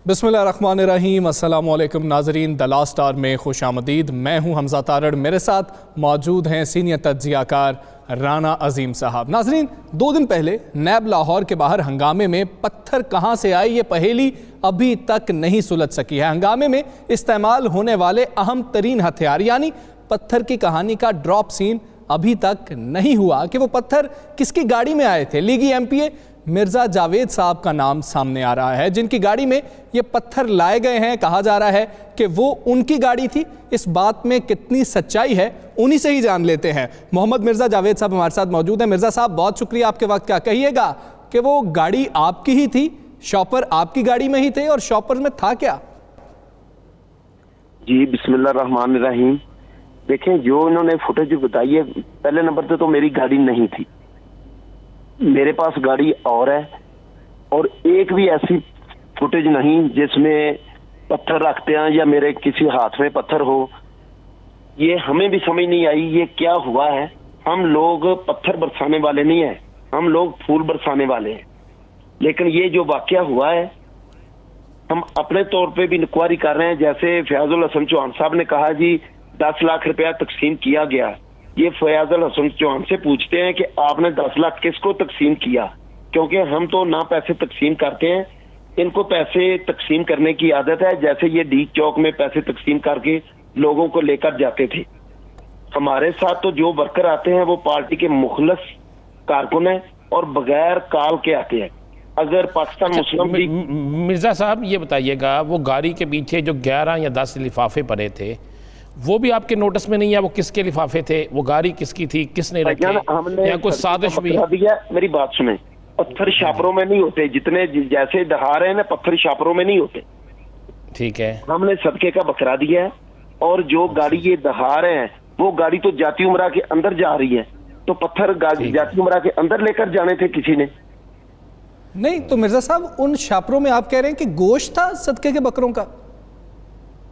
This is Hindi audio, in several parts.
बिस्मिल्लाहिर्रहमानिर्रहीम, अस्सलामुअलैकुम नाजरीन। द लास्ट स्टार में खुश आमदीद। मैं हूँ हमजा तारड़, मेरे साथ मौजूद हैं सीनियर तज्जियाकार राना अजीम साहब। नाजरीन, 2 दिन पहले नैब लाहौर के बाहर हंगामे में पत्थर कहाँ से आए ये पहेली अभी तक नहीं सुलझ सकी है। हंगामे में इस्तेमाल होने वाले अहम तरीन हथियार यानी पत्थर की कहानी का ड्रॉप सीन अभी तक नहीं हुआ कि वो पत्थर किसकी गाड़ी में आए थे। लीगी एमपीए मिर्ज़ा जावेद साहब का नाम सामने आ रहा है, जिनकी गाड़ी में ये पत्थर लाए गए हैं। कहा जा रहा है कि वो उनकी गाड़ी थी। इस बात में कितनी सच्चाई है उन्हीं से ही जान लेते हैं। मोहम्मद मिर्ज़ा जावेद साहब हमारे साथ मौजूद हैं। मिर्ज़ा साहब, बहुत शुक्रिया आपके वक्त का। कहिएगा कि वो गाड़ी आपकी ही थी, शॉपर आपकी गाड़ी में ही थे और शॉपर में था क्या? जी बिस्मिल्लाहिर्रहमानिर्रहीम। देखें, जो इन्होंने फुटेज बताई है, पहले नंबर पे तो मेरी गाड़ी नहीं थी, मेरे पास गाड़ी और है, और एक भी ऐसी फुटेज नहीं जिसमें पत्थर रखते हैं या मेरे किसी हाथ में पत्थर हो। ये हमें भी समझ नहीं आई ये क्या हुआ है। हम लोग पत्थर बरसाने वाले नहीं हैं, हम लोग फूल बरसाने वाले हैं। लेकिन ये जो वाकया हुआ है, हम अपने तौर पे भी इंक्वायरी कर रहे हैं। जैसे फयाजुल हसन चौहान साहब ने कहा जी 10 लाख रुपया तकसीम किया गया, ये फयाजुल हसन चौहान से पूछते हैं कि आपने 10 लाख किसको तकसीम किया, क्योंकि हम तो ना पैसे तकसीम करते हैं, इनको पैसे तकसीम करने की आदत है। जैसे ये डी चौक में पैसे तकसीम करके लोगों को लेकर जाते थे। हमारे साथ तो जो वर्कर आते हैं वो पार्टी के मुखलस कारकुन है और बगैर काल के आते हैं। अगर पाकिस्तान मुस्लिम लीग। मिर्जा साहब, ये बताइएगा, वो गाड़ी के पीछे जो 11 या 10 लिफाफे पड़े थे वो भी आपके नोटिस में नहीं है? वो किसके लिफाफे थे, वो गाड़ी किसकी थी, किसने रखे, या कुछ साजिश भी? मेरी बात सुने, पत्थर शापरों में नहीं होते, जितने जैसे दहा रहे हैं ना, पत्थर शापरों में नहीं होते। ठीक है, हमने सदके का बकरा दिया है, और जो गाड़ी ये दहा रहे हैं वो गाड़ी तो जाती उमरा के अंदर जा रही है, तो पत्थर गाड़ी जाती उमरा के अंदर लेकर जाने थे किसी ने। नहीं तो मिर्जा साहब, उन शापरों में आप कह रहे हैं कि गोश्त था सदके के बकरों का?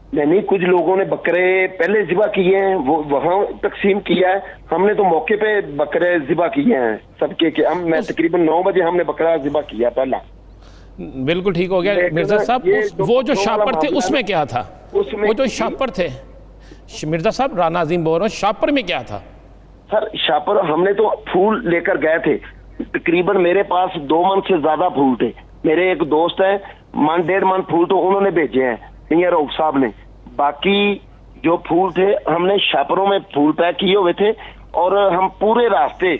नहीं, कुछ लोगों ने बकरे पहले जिबा किए हैं, वो वहां तकसीम किया है। हमने तो मौके पे बकरे जिबा किए हैं सदके के। मैं तकरीबन 9 बजे हमने बकरा जिबा किया पहला। बिल्कुल ठीक हो गया मिर्जा साहब। वो जो शापर थे उसमें क्या था? वो जो शापर थे, मिर्जा साहब राना अजीम बोल रहा हूँ, शापर में क्या था? सर, शापर हमने तो फूल लेकर गए थे। तकरीबन मेरे पास 2 मन से ज्यादा फूल थे। मेरे एक दोस्त है, 1.5 मन फूल तो उन्होंने भेजे हैं, मियां रऊफ साहब ने। बाकी जो फूल थे हमने शापरों में फूल पैक किए हुए थे, और हम पूरे रास्ते।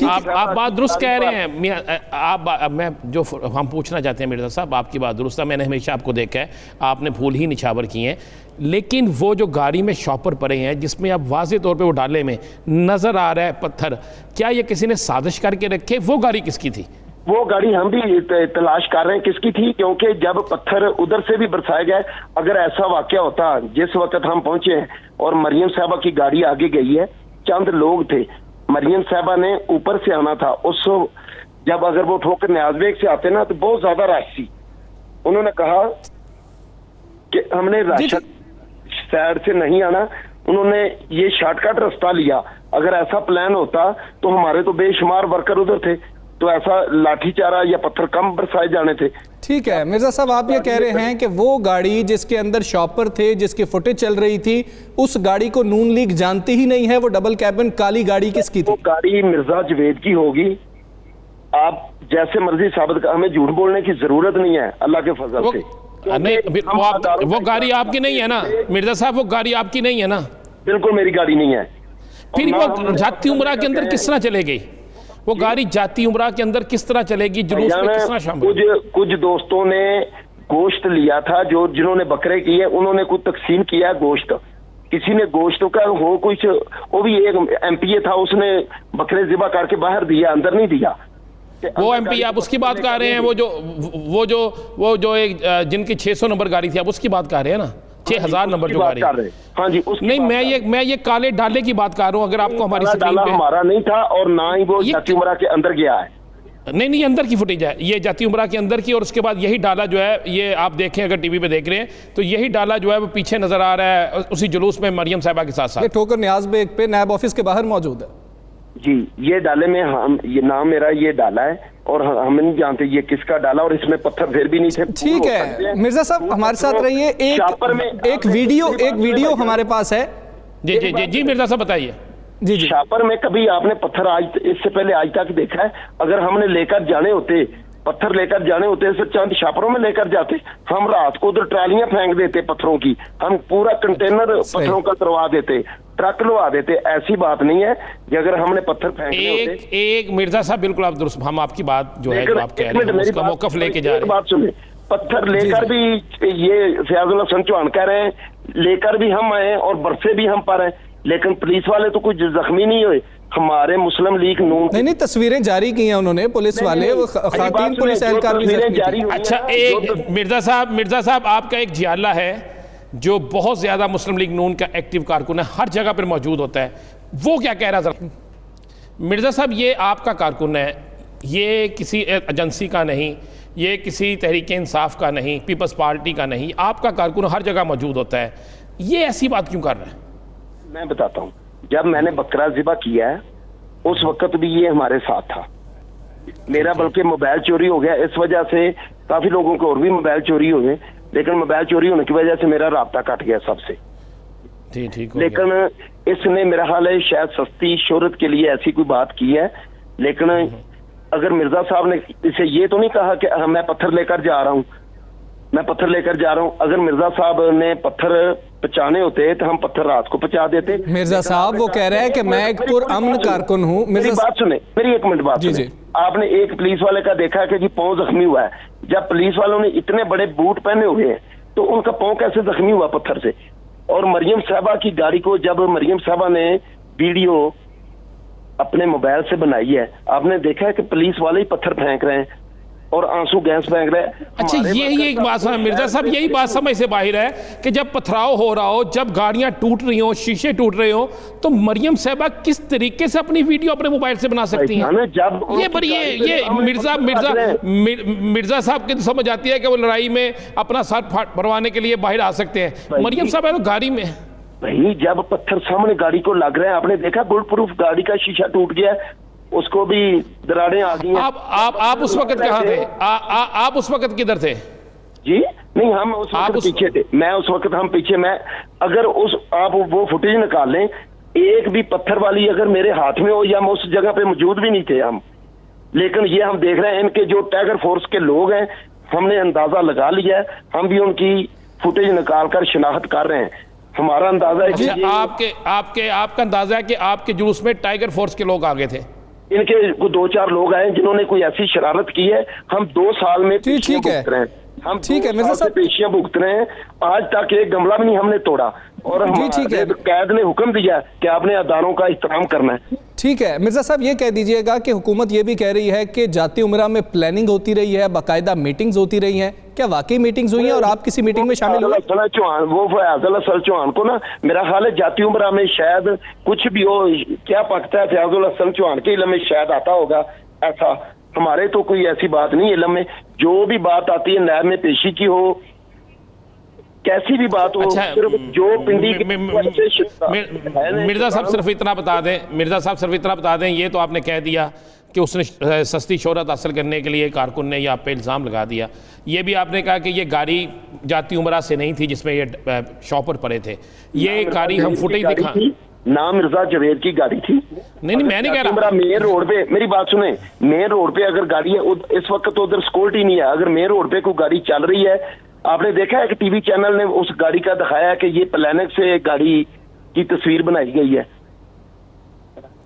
आप बात दुरुस्त कह रहे हैं मियां। मैं जो हम पूछना चाहते हैं मिर्जा साहब, आपकी बात दुरुस्त है। मैंने हमेशा आपको देखा है, आपने फूल ही निछावर किए हैं। लेकिन वो जो गाड़ी में शॉपर पड़े हैं जिसमें अब वाज़े तौर पे वो डाले में नज़र आ रहा है पत्थर, क्या ये किसी ने साजिश करके रखे? वो गाड़ी किसकी थी? वो गाड़ी हम भी तलाश कर रहे हैं किसकी थी, क्योंकि जब पत्थर उधर से भी बरसाए गए, अगर ऐसा वाकया होता जिस वक्त हम पहुंचे हैं और मरियम साहबा की गाड़ी आगे गई है, चंद लोग थे, मरियम साहबा ने ऊपर से आना था उस जब अगर वो ठोकर न्याजबेग से आते ना तो बहुत ज्यादा रश थी। उन्होंने कहा कि हमने राशिद साइड से नहीं आना, उन्होंने ये शॉर्टकट रास्ता लिया। अगर ऐसा प्लान होता तो हमारे तो बेशुमार वर्कर उधर थे, तो ऐसा लाठीचारा या पत्थर कम बरसाए जाने थे। ठीक है मिर्जा साहब, आप ये कह रहे हैं कि वो गाड़ी जिसके अंदर शॉपर थे, जिसकी फुटेज चल रही थी, उस गाड़ी को नून लीग जानती ही नहीं है। वो डबल कैबिन काली गाड़ी किसकी थी? वो गाड़ी मिर्जा जावेद की होगी। आप जैसे मर्जी साबित कर, हमें झूठ बोलने की जरूरत नहीं है अल्लाह के फजल से। नहीं, वो गाड़ी आपकी नहीं है ना मिर्जा साहब? वो गाड़ी आपकी नहीं है ना? बिल्कुल मेरी गाड़ी नहीं है। फिर वो जाती उमरा के अंदर किस तरह चलेगी? वो गाड़ी जाती उमरा के अंदर किस तरह चलेगी? जुलूस में किस तरह शामिल? कुछ दोस्तों ने गोश्त लिया था, जो जिन्होंने बकरे किए उन्होंने कुछ तकसीम किया गोश्त। किसी ने गोश्त का हो कुछ, वो भी एक एमपीए था, उसने बकरे जिबा करके बाहर दिया, अंदर नहीं दिया। वो एमपी आप उसकी बात कर रहे हैं? वो जो एक जिनकी 600 नंबर गाड़ी थी, आप उसकी बात कर रहे हैं ना? 6000 नंबर जो गाड़ी? हाँ जी, नहीं, मैं ये काले डाले की बात कर रहा हूँ। अगर आपको हमारी डाला हमारा नहीं था, और ना ही वो जाती उमरा के अंदर गया है। नहीं, अंदर की फुटेज है ये, जाती उमरा के अंदर की। और उसके बाद यही डाला जो है, ये आप देखें, अगर टीवी पे देख रहे हैं तो यही डाला जो है वो पीछे नजर आ रहा है उसी जुलूस में मरियम साहिबा के साथ साथ। ठोकर न्याज बेग पे नैब ऑफिस के बाहर मौजूद है। जी, ये डाले में हम, ये नाम मेरा ये डाला है और हम नहीं जानते ये किसका डाला, और इसमें पत्थर फिर भी नहीं थे। ठीक है मिर्जा साहब, हमारे साथ रहिए। एक वीडियो हमारे पास है। जी जी जी जी मिर्जा साहब बताइए। जी जी। शापर में कभी आपने पत्थर इससे पहले आज तक देखा है? अगर हमने लेकर जाने होते, पत्थर लेकर जाने होते तो चंद शापरों में लेकर जाते। हम रात को उधर ट्रालियां फेंक देते पत्थरों की, हम पूरा कंटेनर पत्थरों का करवा देते, ट्रक लगा देते। ऐसी बात नहीं है कि अगर हमने पत्थर फेंकने होते। एक मिर्जा साहब बिल्कुल आप दुरुस्त, हम आपकी बात जो है जो आप कह रहे हैं उसका मौकफ लेके जा रहे हैं। बात सुने, पत्थर लेकर भी ये फयाजुल्लाह हसन चौहान कह रहे हैं, लेकर भी हम आए और बरसे भी हम पर हैं, लेकिन पुलिस वाले तो कुछ जख्मी नहीं हुए। हमारे मुस्लिम लीग नून नहीं तस्वीरें जारी की हैं उन्होंने, पुलिस वाले, वो खातिन पुलिस एहलकार भी जारी हुई। अच्छा, एक मिर्जा साहब आपका एक जियाला है जो बहुत ज्यादा मुस्लिम लीग नून का एक्टिव कारकुन है, हर जगह पर मौजूद होता है, वो क्या कह रहा था? मिर्जा साहब ये आपका कारकुन है, ये किसी एजेंसी का नहीं, ये किसी तहरीक इंसाफ का नहीं, पीपल्स पार्टी का नहीं, आपका कारकुन हर जगह मौजूद होता है, ये ऐसी बात क्यों कर रहा है? मैं बताता हूँ, जब मैंने बकरा ज़िबा किया है उस वक्त भी ये हमारे साथ था। मेरा बल्कि मोबाइल चोरी हो गया, इस वजह से काफी लोगों को और भी मोबाइल चोरी हुए, लेकिन मोबाइल चोरी होने की वजह से मेरा राब्ता कट गया सबसे। ठीक। लेकिन इसने मेरा हाल है शायद सस्ती शोहरत के लिए ऐसी कोई बात की है, लेकिन अगर मिर्जा साहब ने इसे ये तो नहीं कहा कि मैं पत्थर लेकर जा रहा हूँ, मैं पत्थर लेकर जा रहा हूँ। अगर मिर्जा साहब ने पत्थर पहुंचाने होते तो हम पत्थर रात को पहुंचा देते। मिर्जा साहब वो कह रहे हैं कि मैं एक पुरअमन कारकुन हूँ। मेरी बात सुने, मेरी एक मिनट बात सुने। आपने एक पुलिस वाले का देखा कि जी पांव जख्मी हुआ है। जब पुलिस वालों ने इतने बड़े बूट पहने हुए हैं तो उनका पांव कैसे जख्मी हुआ पत्थर से? और मरियम साहबा की गाड़ी को जब मरियम साहबा ने वीडियो अपने मोबाइल से बनाई है, आपने देखा है कि पुलिस वाले ही पत्थर फेंक रहे हैं और आंसू गैस फेंक रहे हैं। अच्छा, यही एक बात है मिर्जा साहब, यही बात समझ से बाहर है कि जब पथराव हो रहा हो, जब गाड़ियां टूट रही हो, शीशे टूट रहे हो, तो मरियम साहबा किस तरीके से अपनी वीडियो अपने मोबाइल से बना सकती हैं? जब ये बड़ी ये मिर्जा साहब की तो समझ आती है कि वो लड़ाई में अपना सर भरवाने के लिए बाहर आ सकते हैं। मरियम साहब तो गाड़ी में भाई जब पत्थर सामने गाड़ी को लग रहे हैं, आपने देखा बुलेट प्रूफ गाड़ी का शीशा टूट गया, उसको भी दरारें आ गई। आप उस वक्त कहाँ थे? आप उस वक्त किधर थे? जी नहीं, हम उस वक्त पीछे थे। मैं उस वक्त हम पीछे, मैं अगर उस आप वो फुटेज निकाल लें, एक भी पत्थर वाली अगर मेरे हाथ में हो या हम उस जगह पे मौजूद भी नहीं थे हम। लेकिन ये हम देख रहे हैं इनके जो टाइगर फोर्स के लोग हैं, हमने अंदाजा लगा लिया है, हम भी उनकी फुटेज निकाल कर शिनाख्त कर रहे हैं। हमारा अंदाजा है कि आपका अंदाजा है कि आपके जुलूस में टाइगर फोर्स के लोग आ गए थे। इनके 2-4 लोग आए जिन्होंने कोई ऐसी शरारत की है। हम 2 साल में ठीक है, हम ठीक है मिर्जा साहब, पेशियां भुगत रहे हैं। आज तक एक गमला भी नहीं हमने तोड़ा और कैद ने हुक्म दिया कि आपने अदारों का एहतराम करना है। ठीक है मिर्जा साहब, ये कह दीजिएगा कि हुकूमत ये भी कह रही है कि जाती उमरा में प्लानिंग होती रही है, बाकायदा मीटिंग्स होती रही हैं, क्या वाकई मीटिंग्स हुई हैं और आप किसी मीटिंग में शामिल हुए? चौहान, वो फयाजुल्लाह हसन चौहान को ना, मेरा ख्याल है जाती उमरा में शायद कुछ भी हो, क्या पकता है फयाजुल्लाह हसन चौहान के इल्म में शायद आता होगा ऐसा। हमारे तो कोई ऐसी बात नहीं इल्म में, जो भी बात आती है नायब में पेशी की हो, कैसी भी बात हो। अच्छा, सिर्फ जो पिंडी मिर्जा साहब सिर्फ इतना बता दें, ये तो आपने कह दिया कि उसने सस्ती शोहरत हासिल करने के लिए कारकुन ने आप पे इल्ज़ाम लगा दिया। ये भी आपने कहा कि ये गाड़ी जाती उमरा से नहीं थी जिसमें ये शॉपर पड़े थे, ये गाड़ी हम फुटेज दिखा। नाम मिर्जा जवेद की गाड़ी थी। नहीं मैं नहीं कह रहा। मेन रोड पे, मेरी बात सुने, मेन रोड पे अगर गाड़ी है, इस वक्त तो उधर सिक्योरिटी नहीं है। अगर मेन रोड पे कोई गाड़ी चल रही है, आपने देखा है कि टीवी चैनल ने उस गाड़ी का दिखाया कि ये प्लानिंग से गाड़ी की तस्वीर बनाई गई है।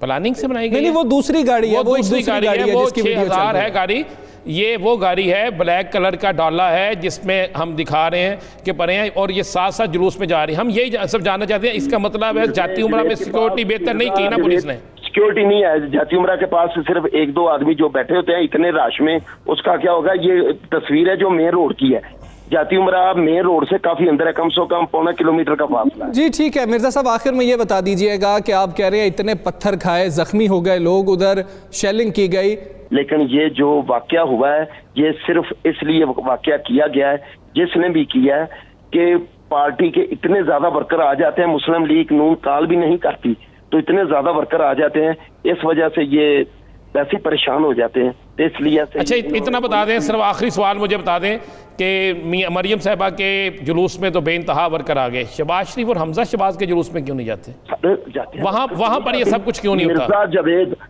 प्लानिंग से बनाई गई? नहीं, वो दूसरी गाड़ी है, वो दूसरी गाड़ी है, वो 6000 है गाड़ी। ये वो गाड़ी है, ब्लैक कलर का डॉला है जिसमें हम दिखा रहे हैं कि परे हैं और ये साथ साथ जुलूस में जा रही है। हम यही सब जानना चाहते हैं, इसका मतलब है जाती उमरा में सिक्योरिटी बेहतर नहीं की ना पुलिस ने? सिक्योरिटी नहीं है जाती उमरा के पास, सिर्फ 1-2 आदमी जो बैठे होते हैं इतने रश में, उसका क्या होगा? ये तस्वीर है जो मेन रोड की है। जाती उमरा मेन रोड से काफी अंदर है, कम से कम 1.25 किलोमीटर का फासला है। जी ठीक है मिर्जा साहब, आखिर में ये बता दीजिएगा कि आप कह रहे हैं इतने पत्थर खाए, जख्मी हो गए लोग, उधर शेलिंग की गई, लेकिन ये जो वाकया हुआ है ये सिर्फ इसलिए वाकया किया गया है, जिसने भी किया है, कि पार्टी के इतने ज्यादा वर्कर आ जाते हैं, मुस्लिम लीग नून काल भी नहीं करती, तो इतने ज्यादा वर्कर आ जाते हैं, इस वजह से ये वैसे ही परेशान हो जाते हैं। तो इसलिए अच्छा, इतना बता दें, सिर्फ आखिरी सवाल मुझे बता दें कि मरियम साहिबा के जुलूस में तो बेइंतहा वर्कर आ गए, शहबाज शरीफ और हमजा शहबाज के जुलूस में क्यों नहीं जाते? जाते हैं वहाँ पर ये सब कुछ क्यों नहीं होता?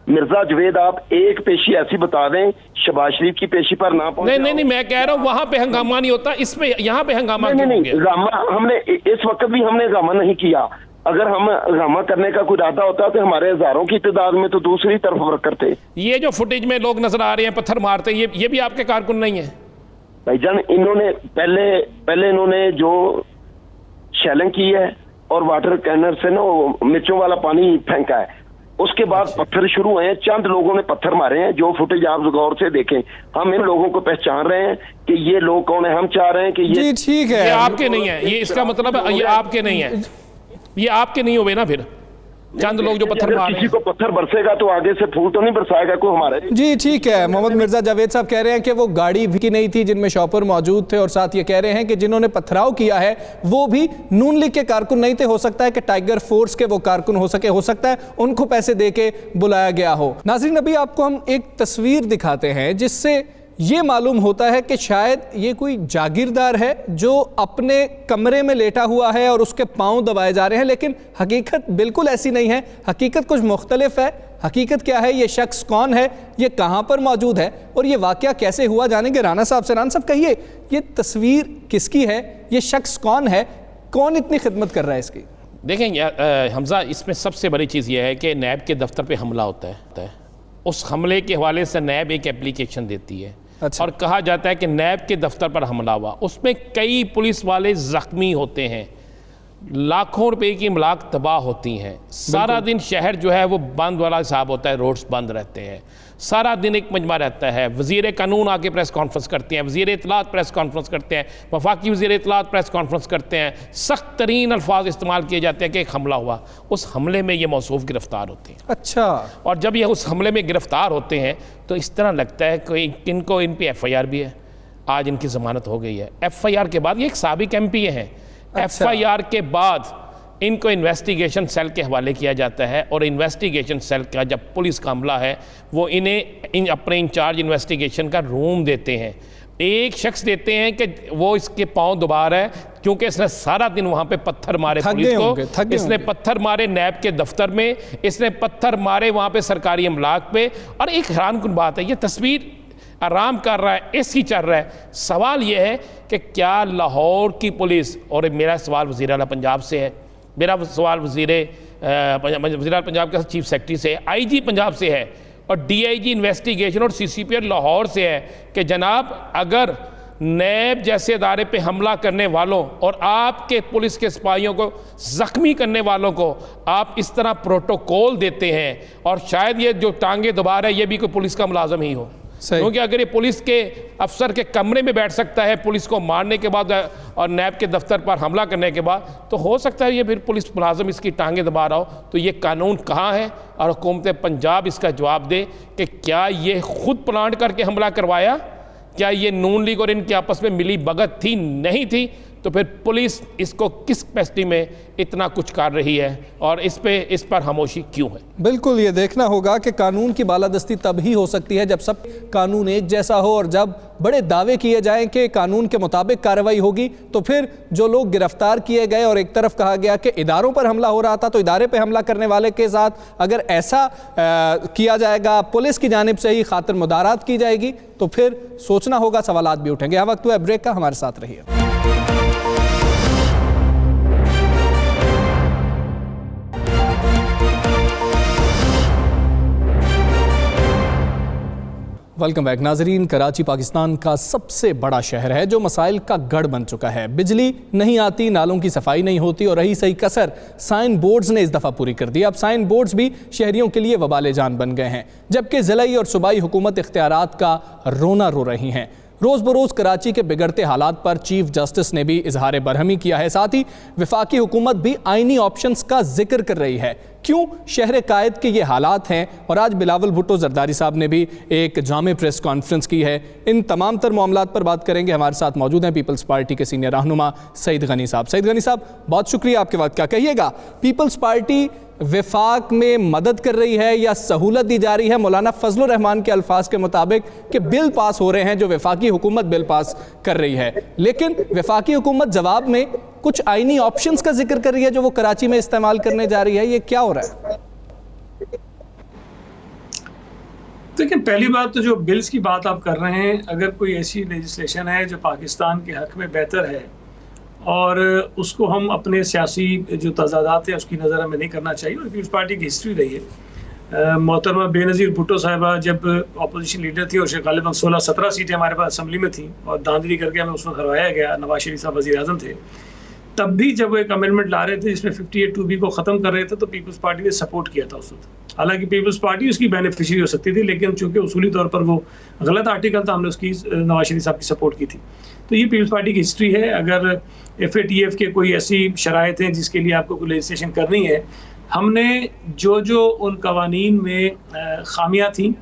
मिर्जा जवेद आप एक पेशी ऐसी बता दें शहबाज शरीफ की पेशी पर ना पहुंचे। नहीं, मैं कह रहा हूँ वहाँ पे हंगामा नहीं होता, इसमें यहाँ पे हंगामा क्यों हो गया? हंगामा हमने इस वक्त भी हमने हंगामा नहीं किया। अगर हम हंगामा करने का कोई इरादा होता तो हमारे हजारों की तादाद में तो दूसरी तरफ वर्कर थे। ये जो फुटेज में लोग नजर आ रहे हैं पत्थर मारते हैं, ये भी आपके कारकुन नहीं है? भाईजान इन्होंने पहले इन्होंने जो शेलिंग की है और वाटर कैनर से ना मिर्चों वाला पानी फेंका है, उसके बाद पत्थर शुरू हुए हैं। चंद लोगों ने पत्थर मारे हैं, जो फुटेज आप गौर से देखें। हम इन लोगों को पहचान रहे हैं कि ये लोग कौन है। हम चाह रहे हैं कि ये ठीक है, ये आपके नहीं है, ये इसका मतलब ये आपके नहीं है, ये आपके नहीं हुए ना फिर चंद लोग जो पत्थर मार रहे हैं। किसी को पत्थर बरसेगा तो आगे से फूल तो नहीं बरसाएगा कोई हमारे। जी ठीक है, मोहम्मद मिर्जा जावेद साहब कह रहे हैं कि वो गाड़ी भी नहीं थी जिनमें शॉपर मौजूद थे, और साथ ये कह रहे हैं कि जिन्होंने पथराव किया है वो भी नून लीग के कारकुन नहीं थे। हो सकता है कि टाइगर फोर्स के वो कारकुन हो सकता है उनको पैसे दे के बुलाया गया हो। नाज़रीन, अभी आपको हम एक तस्वीर दिखाते हैं जिससे ये मालूम होता है कि शायद ये कोई जागीरदार है जो अपने कमरे में लेटा हुआ है और उसके पांव दबाए जा रहे हैं, लेकिन हकीकत बिल्कुल ऐसी नहीं है। हकीकत कुछ मुख्तलिफ है। हकीकत क्या है, ये शख्स कौन है, ये कहाँ पर मौजूद है और ये वाक़या कैसे हुआ, जानेंगे राना साहब से। राना साहब कहिए, ये तस्वीर किसकी है, ये शख्स कौन है, कौन इतनी खिदमत कर रहा है इसकी? देखें हमजा, इसमें सबसे बड़ी चीज़ यह है कि नैब के दफ्तर पे हमला होता है। उस हमले के हवाले से नैब एक एप्लीकेशन देती है। अच्छा। और कहा जाता है कि नैब के दफ्तर पर हमला हुआ, उसमें कई पुलिस वाले जख्मी होते हैं, लाखों रुपए की इमलाक तबाह होती हैं। सारा दिन शहर जो है वो बंद वाला हिसाब होता है, रोड्स बंद रहते हैं, सारा दिन एक मजमा रहता है। वज़ीर कानून आके प्रेस कॉन्फ्रेंस करते हैं, वज़ीर इत्तलात प्रेस कॉन्फ्रेंस करते हैं, वफाकी वज़ीर इत्तलात प्रेस कॉन्फ्रेंस करते हैं। सख्त तरीन अल्फाज इस्तेमाल किए जाते हैं कि एक हमला हुआ, उस हमले में ये मौसूफ गिरफ्तार होते हैं। अच्छा। और जब ये उस हमले में गिरफ्तार होते हैं तो इस तरह लगता है कि इनको इन पे FIR भी है, आज इनकी ज़मानत हो गई है। FIR के बाद ये एक साबिक MP हैं। अच्छा। FIR के बाद इनको इन्वेस्टिगेशन सेल के हवाले किया जाता है, और इन्वेस्टिगेशन सेल का जब पुलिस का हमला है वो इन्हें अपने इंचार्ज इन्वेस्टिगेशन का रूम देते हैं। एक शख्स देते हैं कि वो इसके पांव दबा रहा है क्योंकि इसने सारा दिन वहाँ पे पत्थर मारे पुलिस को, इसने पत्थर मारे नैब के दफ्तर में, इसने पत्थर मारे वहाँ पे सरकारी अमलाक पे। और एक हैरानकुन बात है, ये तस्वीर आराम कर रहा है, एसी चल रहा है। सवाल ये है कि क्या लाहौर की पुलिस, और मेरा सवाल वज़ीर आला पंजाब से है, मेरा सवाल वज़ीर आला पंजाब के चीफ सेक्रेटरी से, IG पंजाब से है, और DIG इन्वेस्टिगेशन और CCP लाहौर से है कि जनाब अगर नैब जैसे इदारे पे हमला करने वालों और आपके पुलिस के सिपाहियों को ज़ख्मी करने वालों को आप इस तरह प्रोटोकॉल देते हैं, और शायद ये जो टांगे दबा रहा है ये भी कोई पुलिस का मुलाजम ही हो, क्योंकि अगर ये पुलिस के अफसर के कमरे में बैठ सकता है पुलिस को मारने के बाद और नैब के दफ्तर पर हमला करने के बाद, तो हो सकता है ये फिर पुलिस मुलाजम इसकी टांगे दबा रहा हो। तो ये कानून कहाँ है, और हुकूमत पंजाब इसका जवाब दे कि क्या ये खुद प्लान करके हमला करवाया, क्या ये नून लीग और इनके आपस में मिली भगत थी, नहीं थी, तो फिर पुलिस इसको किस कैपेसिटी में इतना कुछ कर रही है और इस पर खामोशी क्यों है? बिल्कुल ये देखना होगा कि कानून की बालादस्ती तब ही हो सकती है जब सब कानून एक जैसा हो, और जब बड़े दावे किए जाएं कि कानून के मुताबिक कार्रवाई होगी, तो फिर जो लोग गिरफ्तार किए गए और एक तरफ कहा गया कि इदारों पर हमला हो रहा था, तो इदारे पर हमला करने वाले के साथ अगर ऐसा किया जाएगा, पुलिस की जानिब से ही खातिर मुदारात की जाएगी, तो फिर सोचना होगा, सवालात भी उठेंगे। यहाँ वक्त हुआ ब्रेक का, हमारे साथ रहिए। वेलकम बैक नाजरीन। कराची पाकिस्तान का सबसे बड़ा शहर है जो मसाइल का गढ़ बन चुका है। बिजली नहीं आती, नालों की सफाई नहीं होती, और रही सही कसर साइन बोर्ड्स ने इस दफ़ा पूरी कर दी। अब साइन बोर्ड्स भी शहरियों के लिए वबाले जान बन गए हैं, जबकि ज़िलाई और सूबाई हुकूमत इख्तियारात का रोना रो रही हैं। रोज़ बरोज़ कराची के बिगड़ते हालात पर चीफ जस्टिस ने भी इजहार बरहमी किया है। साथ ही वफाकी हुकूमत भी आइनी ऑप्शंस का जिक्र कर रही है। क्यों शहर कायद के ये हालात हैं, और आज बिलावल भुट्टो जरदारी साहब ने भी एक जामे प्रेस कॉन्फ्रेंस की है। इन तमाम तर मामलात पर बात करेंगे। हमारे साथ मौजूद हैं पीपल्स पार्टी के सीनियर रहनुमा सईद गनी साहब। सईद गनी साहब, बहुत शुक्रिया आपके वक्त का। कहिएगा, पीपल्स पार्टी विफाक में मदद कर रही है या सहूलत दी जा रही है? मौलाना फजलुर रहमान के अल्फाज के मुताबिक कि बिल पास हो रहे हैं जो वफाकी हुकूमत बिल पास कर रही है, लेकिन वफाकी हुकूमत जवाब में कुछ आईनी ऑप्शंस का जिक्र कर रही है जो वो कराची में इस्तेमाल करने जा रही है। ये क्या हो रहा है? देखिए, पहली बात तो जो बिल्स की बात आप कर रहे हैं, अगर कोई ऐसी लेजिस्लेशन है जो पाकिस्तान के हक में बेहतर है और उसको हम अपने सियासी जो तजादात हैं उसकी नज़र हमें नहीं करना चाहिए। और पीपल्स पार्टी की हिस्ट्री रही है। मोहतरमा बेनज़ीर भुट्टो साहिबा जब अपोजिशन लीडर थी और गालिबन 16-17 सीटें हमारे पास असम्बली में थी और धांधली करके हमें उसमें हरवाया गया, नवाज शरीफ साहब वज़ीर आज़म थे, तब भी जब वो एक अमेंडमेंट ला रहे थे जिसमें 58(2)B को ख़त्म कर रहे थे तो पीपल्स पार्टी ने सपोर्ट किया था उस वक्त। हालांकि पीपल्स पार्टी उसकी बेनिफिशियरी हो सकती थी, लेकिन चूंकि उसूली तौर पर वो गलत आर्टिकल था, हमने उसकी नवाज शरीफ साहब की सपोर्ट की थी। तो ये पीपल्स पार्टी की हिस्ट्री है। अगर FATF के कोई ऐसी शराइत हैं जिसके लिए आपको कोई लेजिस्लेशन करनी है, हमने जो उन कवानीन में खामियाँ थी,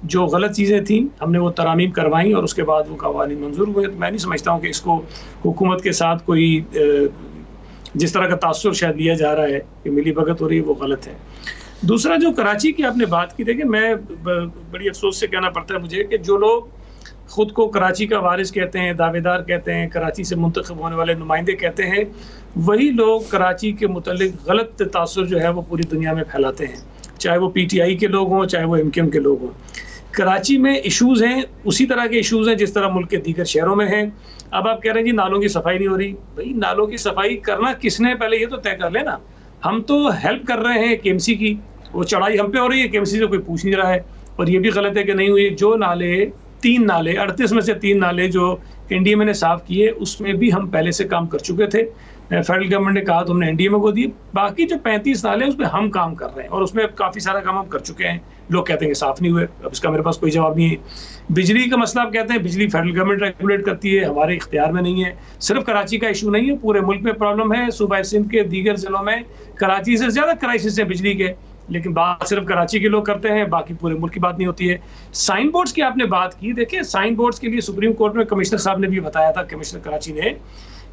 जो गलत चीज़ें थी, हमने वो तरामीम करवाई और उसके बाद वो कवानीन मंजूर हुए। तो मैं नहीं समझता हूँ कि इसको हुकूमत के साथ कोई जिस तरह का तासुर शायद लिया जा रहा है कि मिली भगत हो रही है, वो गलत है। दूसरा, जो कराची की आपने बात की, देखिए मैं बड़ी अफसोस से कहना पड़ता है मुझे कि जो लोग खुद को कराची का वारिस कहते हैं, दावेदार कहते हैं, कराची से मुंतखब होने वाले नुमाइंदे कहते हैं, वही लोग कराची के मुतल्लिक गलत तासुर जो है वो पूरी दुनिया में फैलाते हैं, चाहे वो PTI के लोग हों, चाहे वो MKM के लोग हों। कराची में इश्यूज़ हैं, उसी तरह के इश्यूज़ हैं जिस तरह मुल्क के दीगर शहरों में हैं। अब आप कह रहे हैं जी नालों की सफाई नहीं हो रही। भाई, नालों की सफाई करना किसने, पहले ये तो तय कर लेना। हम तो हेल्प कर रहे हैं KMC की, वो चढ़ाई हम पे हो रही है, KMC से कोई पूछ नहीं रहा है। और ये भी गलत है कि नहीं हुई। जो नाले 3 नाले 38 में से 3 नाले जो NDMA ने साफ़ किए, उसमें भी हम पहले से काम कर चुके थे। फेडरल गवर्नमेंट ने कहा तो हमने NDMA को दिए। बाकी जो 35 नाले हैं उसमें हम काम कर रहे हैं और उसमें काफ़ी सारा काम हम कर चुके हैं। लोग कहते हैं कि साफ़ नहीं हुए, अब इसका मेरे पास कोई जवाब नहीं है। बिजली का मसला आप कहते हैं, बिजली फेडरल गवर्नमेंट रेगुलेट करती है, हमारे इख्तियार में नहीं है। सिर्फ कराची का इशू नहीं है, पूरे मुल्क में प्रॉब्लम है। सूबा सिंध के दीगर ज़िलों में कराची से ज़्यादा क्राइसिस है बिजली के, लेकिन बात सिर्फ कराची के लोग करते हैं, बाकी पूरे मुल्क की बात नहीं होती है। साइन बोर्ड्स की आपने बात की, देखिए साइन बोर्ड्स के लिए सुप्रीम कोर्ट में कमिश्नर साहब ने भी बताया था, कमिश्नर कराची ने,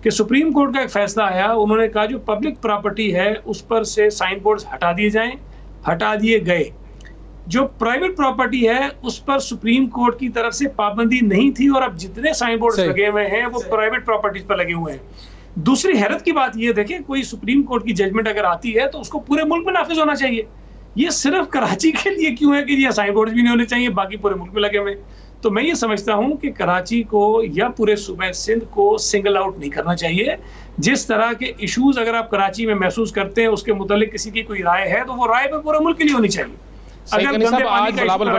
कि सुप्रीम कोर्ट का एक फैसला आया। उन्होंने कहा जो पब्लिक प्रॉपर्टी है उस पर से साइन बोर्ड्स हटा दिए जाएं, हटा दिए गए। जो प्राइवेट प्रॉपर्टी है उस पर सुप्रीम कोर्ट की तरफ से पाबंदी नहीं थी और अब जितने साइन बोर्ड्स लगे हुए हैं वो प्राइवेट प्रॉपर्टीज पर लगे हुए हैं। दूसरी हैरत की बात ये देखिए, कोई सुप्रीम कोर्ट की जजमेंट अगर आती है तो उसको पूरे मुल्क में नाफिज होना चाहिए। ये सिर्फ कराची के लिए क्यों है कि ये साइन बोर्ड भी नहीं होने चाहिए, बाकी पूरे मुल्क में लगे हुए। तो मैं ये समझता हूँ कि कराची को या पूरे सूबे सिंध को सिंगल आउट नहीं करना चाहिए। जिस तरह के इश्यूज अगर आप कराची में महसूस करते हैं, उसके मुतालिक किसी की कोई राय है तो वो राय पे पूरे मुल्क के लिए होनी चाहिए। सईद गनी साहब, आज बिलावल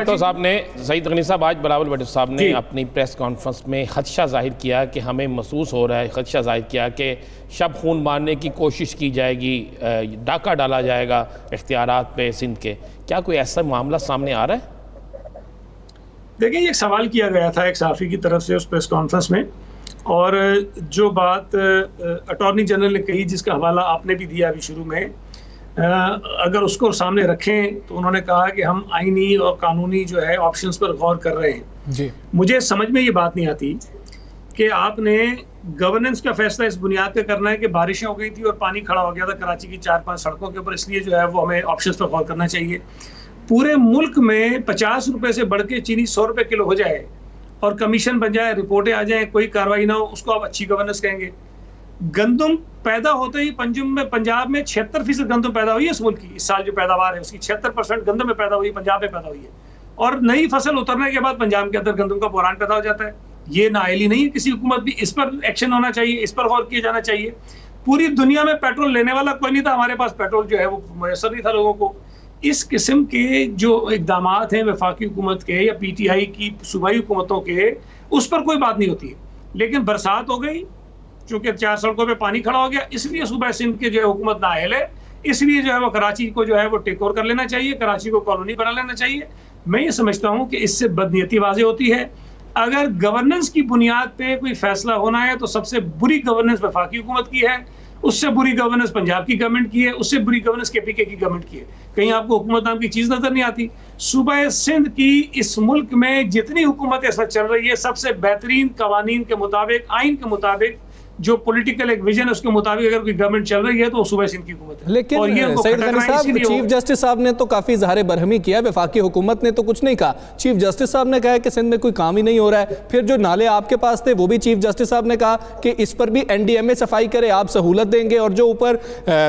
भुट्टो साहब ने अपनी प्रेस कॉन्फ्रेंस में खदशा जाहिर किया कि हमें महसूस हो रहा है, खदशा जाहिर किया कि शब खून मारने की कोशिश की जाएगी, डाका डाला जाएगा इख्तियारात पे सिंध के। क्या कोई ऐसा मामला सामने आ रहा है? देखिए, ये एक सवाल किया गया था एक सहाफ़ी की तरफ से उस प्रेस कॉन्फ्रेंस में, और जो बात अटॉर्नी जनरल ने कही, जिसका हवाला आपने भी दिया अभी शुरू में, अगर उसको सामने रखें तो उन्होंने कहा कि हम आईनी और कानूनी जो है ऑप्शंस पर गौर कर रहे हैं जी। मुझे समझ में ये बात नहीं आती कि आपने गवर्नेंस का फैसला इस बुनियाद पे करना है कि बारिशें हो गई थी और पानी खड़ा हो गया था कराची की 4-5 सड़कों के ऊपर, इसलिए जो है वो हमें ऑप्शंस पर गौर करना चाहिए। पूरे मुल्क में 50 रुपए से बढ़ के चीनी 100 रुपए किलो हो जाए और कमीशन बन जाए, रिपोर्टें आ जाए, कोई कार्रवाई ना हो, उसको आप अच्छी गवर्नेंस कहेंगे? गंदम पैदा होते ही पंजाब में 76% गंदम पैदा हुई है इस मुल्क की। इस साल जो पैदावार है उसकी 76% गंदम में पैदा हुई है, पंजाब में पैदा हुई है। और नई फसल उतरने के बाद पंजाब के अंदर गंदम का बुहरान पैदा हो जाता है। ये नाअहली नहीं है किसी हुकूमत भी, इस पर एक्शन होना चाहिए, इस पर गौर किया जाना चाहिए। पूरी दुनिया में पेट्रोल लेने वाला कोई नहीं था, हमारे पास पेट्रोल जो है वो मैसर नहीं था लोगों को। इस किस्म के जो इक़दाम हैं वफाकी हुकूमत के या PTI की सूबाई हुकूमतों के, उस पर कोई बात नहीं होती है। लेकिन बरसात हो गई, चूंकि 4 सड़कों पे पानी खड़ा हो गया, इसलिए सूबा सिंध के जो है हुकूमत नाअहल है, इसलिए जो है वो कराची को जो है वो टेक ओवर कर लेना चाहिए, कराची को कॉलोनी बना लेना चाहिए। मैं ये समझता हूँ कि इससे बदनीयती वाज़ेह होती है। अगर गवर्नेंस की बुनियाद पे कोई फैसला होना है तो सबसे बुरी गवर्नेंस वफाकी हुकूमत की है, उससे बुरी गवर्नेंस पंजाब की गवर्नमेंट की है, उससे बुरी गवर्नेंस KPK की गवर्नमेंट की है। कहीं आपको हुकूमत नाम की चीज़ नजर नहीं आती। सूबा सिंध की इस मुल्क में जितनी हुकूमतें इस वक्त चल रही है, सबसे बेहतरीन कवानीन के मुताबिक, आइन के मुताबिक, जो पॉलिटिकल एक विजन है उसके मुताबिक अगर कोई गवर्नमेंट चल रही है तो वो सूबा सिंध की हुकूमत है। लेकिन और ये सईद गनी साहब, चीफ जस्टिस साहब ने तो काफी इज़हार बरहमी किया, वफाकी हुकूमत ने तो कुछ नहीं कहा। चीफ जस्टिस साहब ने कहा कि सिंध में कोई काम ही नहीं हो रहा है। फिर जो नाले आपके पास थे वो भी चीफ जस्टिस साहब ने कहा कि इस पर भी NDMA सफाई करे, आप सहूलत देंगे। और जो ऊपर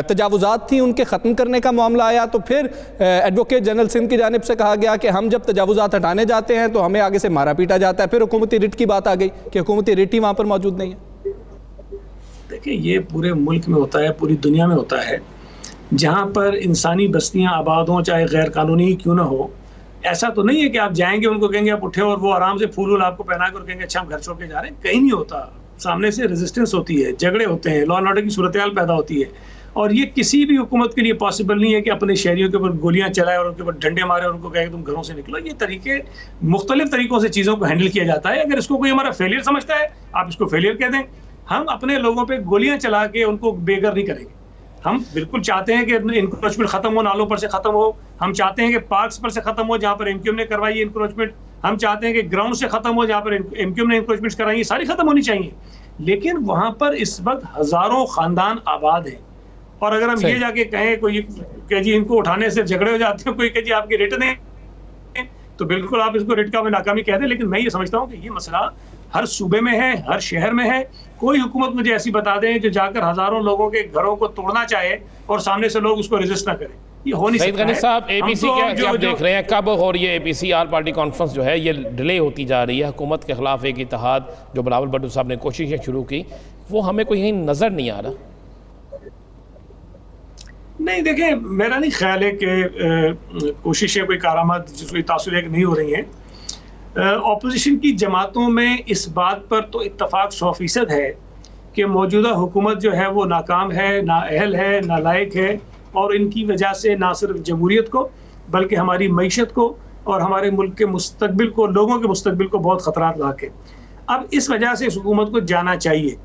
तजावुजात थी उनके ख़त्म करने का मामला आया तो फिर एडवोकेट जनरल सिंध की जानिब से कहा गया कि हम जब तजावुजात हटाने जाते हैं तो हमें आगे से मारा पीटा जाता है। फिर हुकूमती रिट की बात आ गई कि हुकूमती रिट ही वहाँ पर मौजूद नहीं है। देखिए, ये पूरे मुल्क में होता है, पूरी दुनिया में होता है, जहाँ पर इंसानी बस्तियाँ आबाद हों, चाहे गैर कानूनी क्यों ना हो। ऐसा तो नहीं है कि आप जाएंगे, उनको कहेंगे आप उठे और वो आराम से फूल आपको पहना कर कहेंगे अच्छा हम घर छोड़ के जा रहे हैं। कहीं नहीं होता, सामने से रेजिस्टेंस होती है, झगड़े होते हैं, लॉ एंड ऑर्डर की सूरत हाल पैदा होती है। और ये किसी भी हुकूमत के लिए पॉसिबल नहीं है कि अपने शहरियों के ऊपर गोलियां चलाए और उनके ऊपर डंडे मारे और उनको कहे तुम घरों से निकलो। ये तरीके, मुख्तलिफ तरीकों से चीज़ों को हैंडल किया जाता है। अगर इसको कोई हमारा फेलियर समझता है, आप इसको फेलियर कह दें। हम अपने लोगों पे गोलियां चला के उनको बेघर नहीं करेंगे। हम बिल्कुल चाहते हैं कि इंक्रोचमेंट खत्म हो, नालों पर से खत्म हो। हम चाहते हैं कि पार्क्स पर से खत्म हो जहां पर MQM ने करवाई इंक्रोचमेंट। हम चाहते हैं कि ग्राउंड से खत्म हो जहां पर MQM ने इंक्रोचमेंट कराई, सारी खत्म होनी चाहिए। लेकिन वहां पर इस वक्त हजारों खानदान आबाद हैं। और अगर हम ये जाके कहें कोई कि जी इनको उठाने से झगड़े हो जाते हैं, कोई कहे जी आपकी रिट ने, तो बिल्कुल आप इसको रिट का नाकामी कह दें। लेकिन मैं ये समझता हूँ कि ये मसला हर सूबे में है, हर शहर में है। कोई हुकूमत मुझे ऐसी बता दें जो जाकर हजारों लोगों के घरों को तोड़ना चाहे और सामने से लोग उसको रेजिस्ट ना करें, ये हो नहीं सकता। सईद गनी साहब, APC क्या आप देख रहे हैं, कब हो रही है APC आल पार्टी कॉन्फ्रेंस जो है ये डिले होती जा रही है। हुकूमत के खिलाफ एक इत्तेहाद जो बिलावल भुट्टो साहब ने कोशिशें शुरू की, वो हमें कोई नजर नहीं आ रहा। नहीं, देखें, मेरा नहीं ख्याल है कि कोशिशें कोई कारामद जिसको तासुर नहीं हो रही हैं। ऑपोजिशन की जमातों में इस बात पर तो इत्तफाक 100% है कि मौजूदा हुकूमत जो है वो नाकाम है, नाअहल है, नालायक है। और इनकी वजह से ना सिर्फ जमहूरियत को बल्कि हमारी मईशत को और हमारे मुल्क के मुस्तकबिल को, लोगों के मुस्तकबिल को बहुत ख़तरात लाके। अब इस वजह से इस हुकूमत को जाना चाहिए।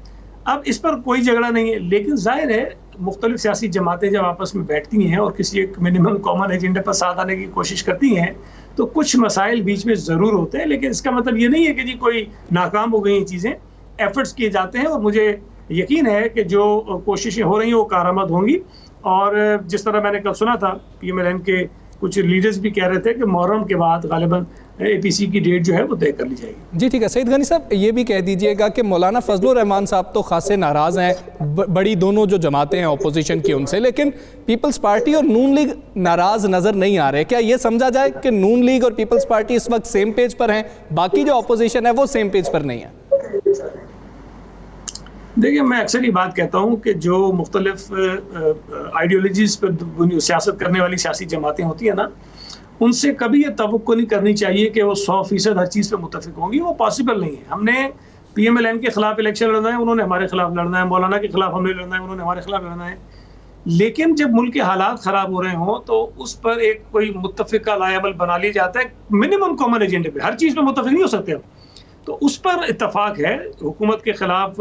अब इस पर कोई झगड़ा नहीं है। लेकिन जाहिर है मुख्तलिफ सियासी जमातें जब आपस में बैठती हैं और किसी एक मिनिमम कॉमन एजेंडे पर साथ आने की कोशिश करती हैं तो कुछ मसाइल बीच में ज़रूर होते हैं। लेकिन इसका मतलब ये नहीं है कि जी कोई नाकाम हो गई ये चीज़ें। एफर्ट्स किए जाते हैं और मुझे यकीन है कि जो कोशिशें हो रही हैं वो कारामद होंगी। और जिस तरह मैंने कल सुना था, PMLN के कुछ लीडर्स भी कह रहे थे कि मुहर्रम के बाद गालिबन APC की डेट जो है वो तय कर ली जाएगी। जी ठीक है। सईद गनी साहब, ये भी कह दीजिएगा कि मौलाना फजलुर रहमान साहब तो खासे नाराज़ हैं, बड़ी दोनों जो जमातें हैं अपोजिशन की उनसे, लेकिन पीपल्स पार्टी और नून लीग नाराज़ नज़र नहीं आ रहे। क्या ये समझा जाए कि नून लीग और पीपल्स पार्टी इस वक्त सेम पेज पर हैं, बाकी जो अपोजिशन है वो सेम पेज पर नहीं है? देखिए, मैं अक्सर ये बात कहता हूँ कि जो मुख्तलिफ आइडियोलॉजीज़ पर सियासत करने वाली सियासी जमातें होती हैं ना, उनसे कभी ये तवक्को नहीं करनी चाहिए कि वो 100% हर चीज़ पे मुत्तफिक होंगी। वो पॉसिबल नहीं है। हमने PMLN के खिलाफ इलेक्शन लड़ना है, उन्होंने हमारे खिलाफ लड़ना है। मौलाना के खिलाफ हमने लड़ना है, उन्होंने हमारे खिलाफ लड़ना है। लेकिन जब मुल्क के हालात ख़राब हो रहे हों तो उस पर एक कोई मुत्तफिका लायबल बना लिया जाता है मिनिमम कॉमन एजेंडे पे। हर चीज़ पे मुत्तफिक नहीं हो सकते हम, तो उस पर इत्तफाक है। हुकूमत के खिलाफ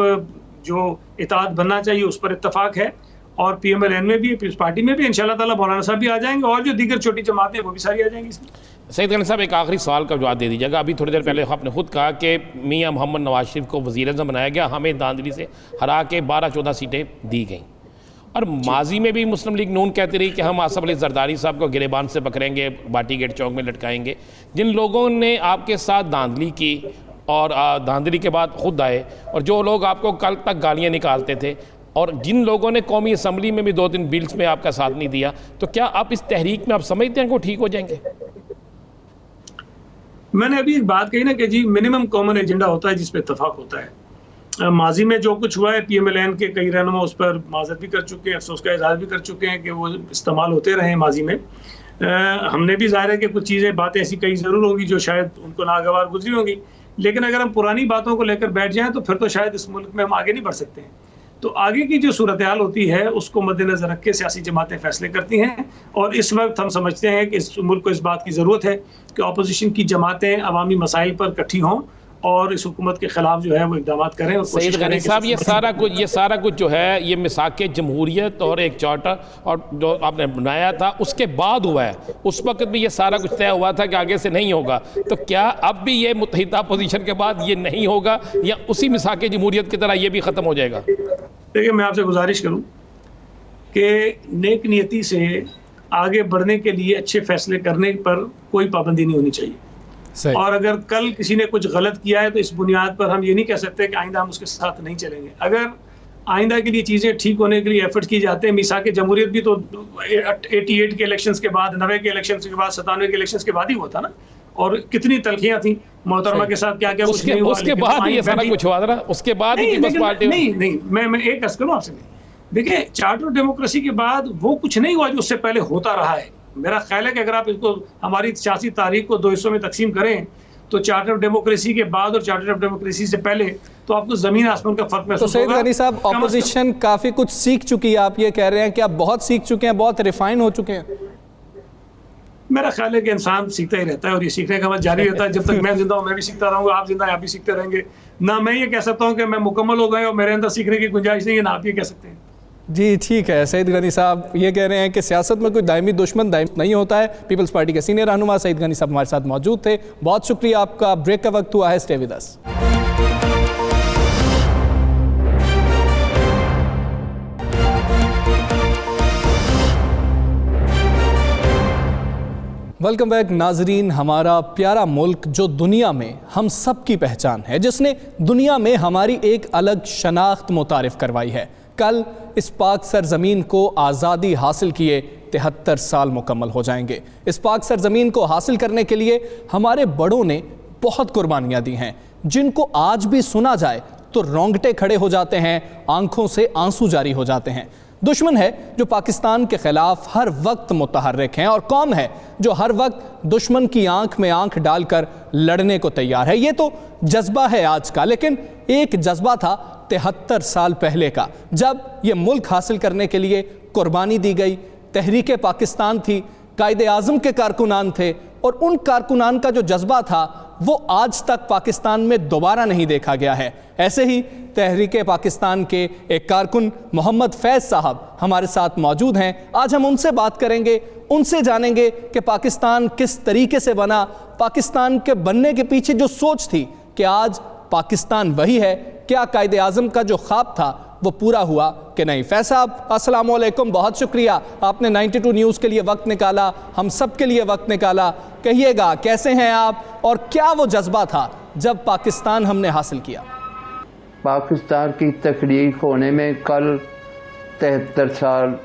जो इताअत बनना चाहिए उस पर इत्तफाक है। और PMLN में भी, पीपल्स पार्टी में भी इंशाल्लाह ताला मौलाना साहब भी आ जाएंगे और जो दीगर छोटी जमातें हैं वो भी सारी आ जाएंगी इसमें। सईद गनी साहब, एक आखिरी सवाल का जवाब दे दीजिएगा। अभी थोड़ी देर पहले आपने खुद कहा कि मियां मोहम्मद नवाज शरीफ को वज़ीर-ए-आज़म बनाया गया, हमें धांधली से हरा के 12-14 सीटें दी गई। और माजी में भी मुस्लिम लीग नून कहती रही कि हम आसफ अली जरदारी साहब को गिरेबान से पकड़ेंगे, बाटी गेट चौक में लटकाएंगे। जिन लोगों ने आपके साथ धांधली की और धांधली के बाद खुद आए, और जो लोग आपको कल तक गालियाँ निकालते थे, और जिन लोगों ने कौमी असम्बली में भी 2-3 बिल्स में आपका साथ नहीं दिया, तो क्या आप इस तहरीक में आप समझते हैं कि वो ठीक हो जाएंगे? मैंने अभी एक बात कही ना कि जी मिनिमम कॉमन एजेंडा होता है जिस पे इत्तफाक होता है। माजी में जो कुछ हुआ है, PMLN के कई रहनुमा उस पर माजरत भी कर चुके हैं, अफसोस का इजहार भी कर चुके हैं कि वो इस्तेमाल होते रहे माजी में। हमने भी ज़ाहिर है कि कुछ चीज़ें, बातें ऐसी कई ज़रूर होंगी जो शायद उनको नागवार गुजरी होंगी। लेकिन अगर हम पुरानी बातों को लेकर बैठ जाएँ तो फिर तो शायद इस मुल्क में हम आगे नहीं बढ़ सकते हैं। तो आगे की जो सूरत हाल होती है उसको मद्देनजर रख के सियासी जमातें फैसले करती हैं। और इस वक्त हम समझते हैं कि इस मुल्क को इस बात की ज़रूरत है कि अपोजिशन की जमातें अवामी मसाइल पर इकट्ठी हों और इस हुकूमत के खिलाफ जो है वो इकदाम करें। और सईद गनी साहब, ये सारा कुछ जो है ये मिसाक जमहूरियत और एक चार्टर और जो आपने बनाया था उसके बाद हुआ है। उस वक्त भी ये सारा कुछ तय हुआ था कि आगे से नहीं होगा, तो क्या अब भी ये मुत्तहिदा पोजीशन के बाद ये नहीं होगा या उसी मिसाक जमहूरियत की तरह ये भी ख़त्म हो जाएगा? देखिए, मैं आपसे गुजारिश करूँ कि नेक नियति से आगे बढ़ने के लिए अच्छे फैसले करने पर कोई पाबंदी नहीं होनी चाहिए। और अगर कल किसी ने कुछ गलत किया है तो इस बुनियाद पर हम ये नहीं कह सकते कि आइंदा हम उसके साथ नहीं चलेंगे। अगर आइंदा के लिए चीज़ें ठीक होने के लिए एफर्ट की जाते हैं, मिसाक जमहूरियत भी तो 88 के इलेक्शंस के बाद, 90 के इलेक्शंस के बाद, 97 के इलेक्शंस के बाद ही हुआ था ना। और कितनी तलखियां थी मोहतरमा के साथ, क्या क्या कुछ नहीं हुआ। उसके बाद ये सारा कुछ हुआ था, उसके बाद ही पीपल्स पार्टी नहीं मैं एक अर्ज करूं आपसे। देखिए, चार्टर डेमोक्रेसी के बाद वो कुछ नहीं हुआ जो उससे पहले होता रहा है। मेरा ख्याल है कि अगर आप इसको हमारी सियासी तारीख को 2 हिस्सों में तकसीम करें तो चार्टर ऑफ डेमोक्रेसी के बाद और चार्टर ऑफ डेमोक्रेसी से पहले तो आपको जमीन आसमान का फर्क महसूस होगा। तो सईद गनी साहब, ऑपोजिशन काफी कुछ सीख चुकी है, आप ये कह रहे हैं कि आप बहुत सीख चुके हैं, बहुत रिफाइन हो चुके हैं? मेरा ख्याल है कि इंसान सीखता ही रहता है और ये सीखने का मत जारी रहता है। जब तक मैं जिंदा हूँ मैं भी सीखता रहूंगा, आप जिंदा हैं आप भी सीखते रहेंगे। ना मैं ये कह सकता हूँ कि मैं मुकम्मल हो गए और मेरे अंदर सीखने की गुंजाइश नहीं है, ना आप ये कह सकते हैं। जी ठीक है, सईद गनी साहब ये कह रहे हैं कि सियासत में कोई दायमी दुश्मन दायम नहीं होता है। पीपल्स पार्टी के सीनियर रहनुमा सईद गनी साहब हमारे साथ मौजूद थे। बहुत शुक्रिया आपका। ब्रेक का वक्त हुआ है, stay with us. Welcome back नाजरीन। हमारा प्यारा मुल्क जो दुनिया में हम सब की पहचान है, जिसने दुनिया में हमारी एक अलग शनाख्त मुतारिफ करवाई है, कल इस पाक सरजमीन को आज़ादी हासिल किए 73 साल मुकम्मल हो जाएंगे। इस पाक सरजमीन को हासिल करने के लिए हमारे बड़ों ने बहुत कुर्बानियाँ दी हैं, जिनको आज भी सुना जाए तो रोंगटे खड़े हो जाते हैं, आंखों से आंसू जारी हो जाते हैं। दुश्मन है जो पाकिस्तान के खिलाफ हर वक्त मुतहर्रिक हैं, और कौन है जो हर वक्त दुश्मन की आंख में आंख डालकर लड़ने को तैयार है। ये तो जज्बा है आज का, लेकिन एक जज्बा था 73 साल पहले का, जब ये मुल्क हासिल करने के लिए कुर्बानी दी गई। तहरीक पाकिस्तान थी, कायदे आज़म के कारकुनान थे, और उन कारकुनान का जो जज्बा था वो आज तक पाकिस्तान में दोबारा नहीं देखा गया है। ऐसे ही तहरीक पाकिस्तान के एक कारकुन मोहम्मद फैज़ साहब हमारे साथ मौजूद हैं। आज हम उनसे बात करेंगे, उनसे जानेंगे कि पाकिस्तान किस तरीके से बना, पाकिस्तान के बनने के पीछे जो सोच थी कि आज पाकिस्तान वही है, क्या कायदे आज़म का जो ख्वाब था वो पूरा हुआ कि नहीं। फैज़ साहब अस्सलाम वालेकुम, बहुत शुक्रिया आपने 92 न्यूज़ के लिए वक्त निकाला, हम सब के लिए वक्त निकाला। कहिएगा कैसे हैं आप, और क्या वो जज्बा था जब पाकिस्तान हमने हासिल किया? पाकिस्तान की तख्लीक होने में कल 73 साल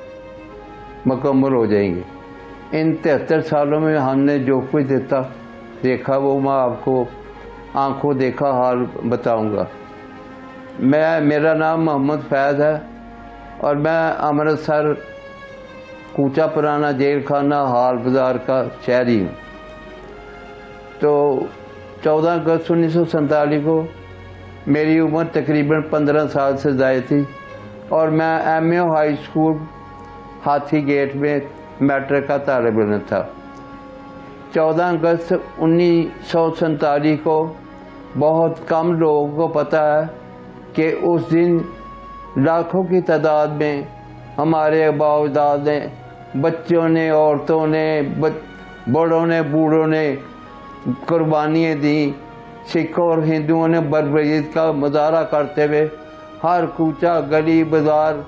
मुकम्मल हो जाएंगे। इन 73 सालों में हमने जो कुछ देखा वो मैं आपको आंखों देखा हाल बताऊंगा। मेरा नाम मोहम्मद फैज़ है और मैं अमृतसर कूचा पुराना जेल खाना हाल बाज़ार का शहरी हूँ। तो 14 अगस्त 1947 को मेरी उम्र तकरीबन 15 साल से ज़्यादा थी और मैं MAO हाई स्कूल हाथी गेट में मैट्रिक का तालिब इल्म था। 14 अगस्त 1947 को बहुत कम लोगों को पता है कि उस दिन लाखों की तादाद में हमारे आबा-ओ-अजदाद ने, बच्चों ने, औरतों ने, बड़ों ने, बूढ़ों ने कुर्बानियाँ दी। सिखों और हिंदुओं ने बर्बरीत का मुजाहरा करते हुए हर कूचा गली बाजार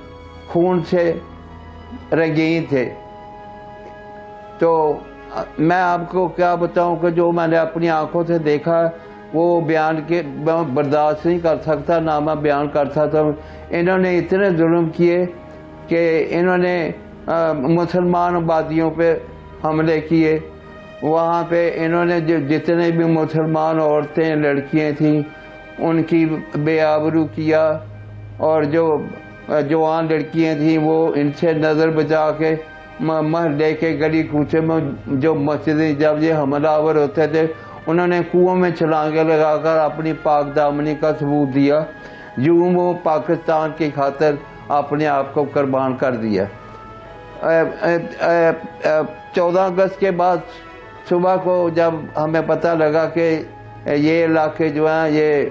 खून से रंगीन थे। तो मैं आपको क्या बताऊं कि जो मैंने अपनी आंखों से देखा वो बयान के मैं बर्दाश्त नहीं कर सकता, ना मैं बयान कर सकता हूँ। इन्होंने इतने जुल्म किए कि इन्होंने मुसलमान आबादियों पे हमले किए। वहाँ पे इन्होंने जितने भी मुसलमान औरतें लड़कियाँ थीं उनकी बेआबरू किया, और जो जवान लड़कियाँ थीं वो इनसे नज़र बचा के महल्ले के गली कूचे में जो मस्जिदें जब ये हमलावर होते थे उन्होंने कुओं में छलांगे लगाकर अपनी पाक दामनी का सबूत दिया। यूं वो पाकिस्तान की खातिर अपने आप को कुर्बान कर दिया। 14 अगस्त के बाद सुबह को जब हमें पता लगा कि ये इलाके जो हैं ये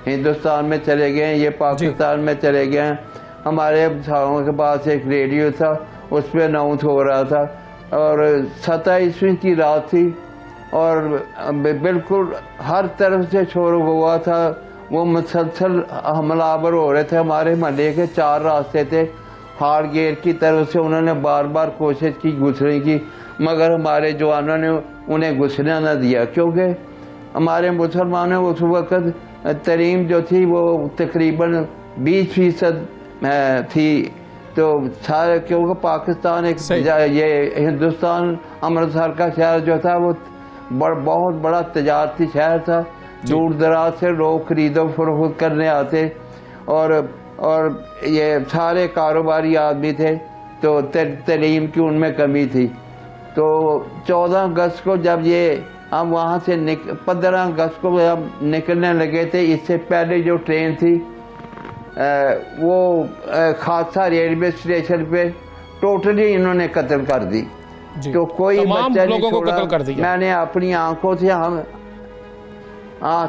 हिंदुस्तान में चले गए हैं, ये पाकिस्तान में चले गए हैं। हमारे सालों के पास एक रेडियो था, उस पर अनाउंस हो रहा था और 27वीं की रात थी और बिल्कुल हर तरफ से शोर हुआ था। वो मुसलसल हमलावर हो रहे थे। हमारे महल्ले के 4 रास्ते थे, हार्ड गेट की तरफ से उन्होंने बार बार कोशिश की घुसने की, मगर हमारे जवानों ने उन्हें घुसने न दिया, क्योंकि हमारे मुसलमानों उस वक़्त तरीम जो थी वो तकरीबन 20% थी। तो सारे, क्योंकि पाकिस्तान एक ये हिंदुस्तान अमृतसर का शहर जो था वो बहुत बड़ा तजारती शहर था। दूर दराज से लोग खरीदो फरोख्त करने आते और ये सारे कारोबारी आदमी थे, तो तलीम की उनमें कमी थी। तो 14 अगस्त को जब ये हम वहाँ से 15 अगस्त को हम निकलने लगे थे, इससे पहले जो ट्रेन थी वो खासा रेलवे स्टेशन पे टोटली इन्होंने कत्ल कर दी। तो कोई बच्चा नहीं छोड़ा। मैंने अपनी आंखों से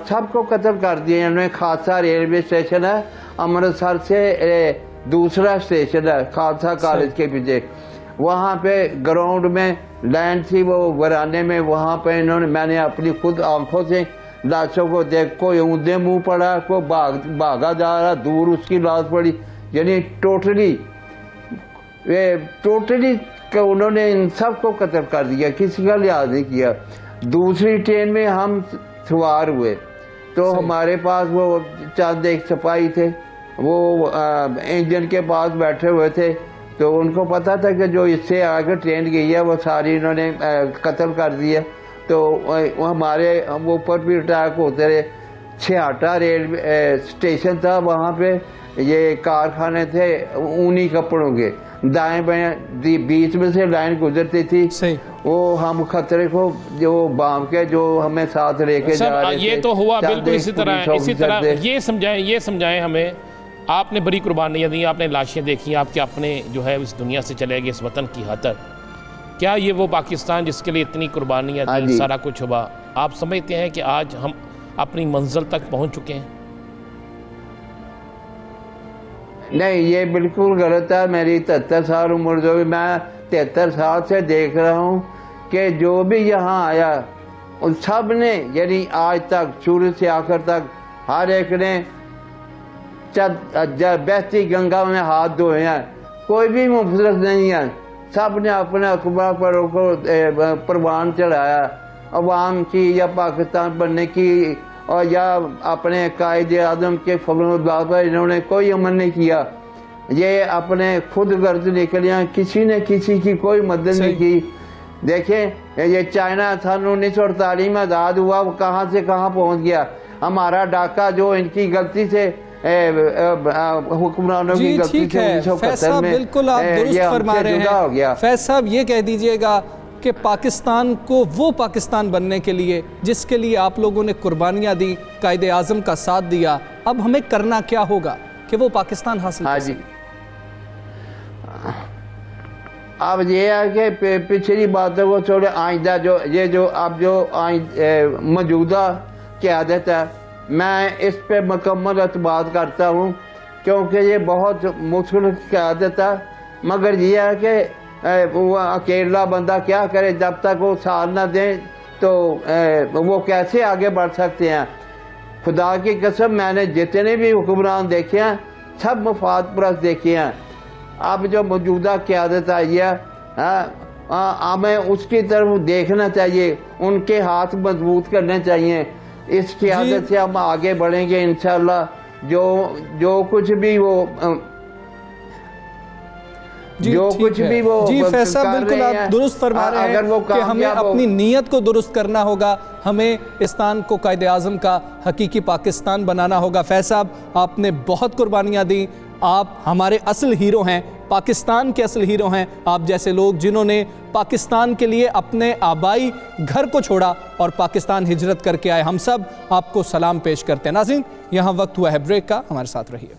सबको कत्ल कर दिया इन्होंने। खासा रेलवे स्टेशन है, अमृतसर से दूसरा स्टेशन है खालसा कॉलेज के पीछे, वहाँ पे ग्राउंड में लैंड थी, वो वराने में, वहाँ पे इन्होंने, मैंने अपनी खुद आंखों से लाशों को देख, कोई ऊंधे मुंह पड़ा, कोई भागा जा रहा, दूर उसकी लाश पड़ी, यानी टोटली उन्होंने इन सब को कत्ल कर दिया, किसी का लिहाज नहीं किया। दूसरी ट्रेन में हम सवार हुए तो हमारे पास वो चंद एक सिपाही थे, वो इंजन के पास बैठे हुए थे, तो उनको पता था कि जो इससे आगे ट्रेन गई है वो सारी इन्होंने कत्ल कर दिया। तो वो हमारे ऊपर भी अटैक होते रहे। छियाटा रेलवे स्टेशन था, वहाँ पे ये कारखाने थे ऊनी कपड़ों के, दाएं बाएं बीच में से लाइन गुजरती थी। वो हम खतरे को जो बाम के जो हमें साथ लेके जा रहे थे। ये तो हुआ बिल्कुल इसी तरह। ये समझाएं हमें, आपने बड़ी कुर्बानियाँ दी, आपने लाशें देखी, आपके अपने जो है इस दुनिया से चले गए इस वतन की खातिर। क्या ये वो पाकिस्तान जिसके लिए इतनी कुर्बानियाँ दी, सारा कुछ हुआ, आप समझते हैं कि आज हम अपनी मंजिल तक पहुँच चुके हैं? नहीं, ये बिल्कुल गलत है। मेरी 73 साल उम्र, जो भी मैं 73 साल से देख रहा हूँ कि जो भी यहाँ आया उन सब ने, यानी आज तक शुरू से आखिर तक हर एक ने बहती गंगा में हाथ धोए हैं, कोई भी मुफलस नहीं है। सब ने अपने अखबार पर को परवान चढ़ाया अवाम की या पाकिस्तान बनने की, और या अपने कायदे आज़म के फज़ल पर इन्होंने कोई अमल नहीं किया। ये अपने खुद गर्ज निकलियाँ, किसी ने किसी की कोई मदद नहीं की। देखें, ये चाइना सन 1948 में आज़ाद हुआ, वो कहाँ से कहाँ पहुँच गया। हमारा डाका जो इनकी गलती से हुक्मरानों की गलती से 1971 में बिल्कुल आप दुरुस्त फरमा रहे हैं। फैज साहब, ये कह दीजिएगा कि पाकिस्तान को वो पाकिस्तान बनने के लिए जिसके लिए आप लोगों ने कुर्बानियां दी, कायदे आज़म का साथ दिया, अब हमें करना क्या होगा कि वो पाकिस्तान हासिल कर सकें? अब ये है कि पिछली बातों को छोड़े, आइंदा जो अब जो मौजूदा क़यादत है, मैं इस पे मुकम्मल एतमाद करता हूँ, क्योंकि ये बहुत मुश्किल क़यादत है। मगर ये है कि वो अकेला बंदा क्या करे, जब तक वो साथ न दें तो वो कैसे आगे बढ़ सकते हैं। खुदा की कसम, मैंने जितने भी हुक्मरान देखे हैं सब मफाद परस्त देखे हैं। अब जो मौजूदा क़यादत आई है, हमें उसकी तरफ देखना चाहिए, उनके हाथ मजबूत करने चाहिए। इस क़यादत से हम आगे बढ़ेंगे इंशाअल्लाह। जो कुछ भी वो फैज साहब, बिल्कुल आप दुरुस्त फरमा रहे हैं कि हमें अपनी नीयत को दुरुस्त करना होगा, हमें पाकिस्तान को कायदे आज़म का हकीकी पाकिस्तान बनाना होगा। फैज साहब, आपने बहुत कुर्बानियाँ दी, आप हमारे असल हीरो हैं, पाकिस्तान के असल हीरो हैं। आप जैसे लोग जिन्होंने पाकिस्तान के लिए अपने आबाई घर को छोड़ा और पाकिस्तान हिजरत करके आए, हम सब आपको सलाम पेश करते हैं। नाज़रीन, यहाँ वक्त हुआ है ब्रेक का, हमारे साथ रहिए।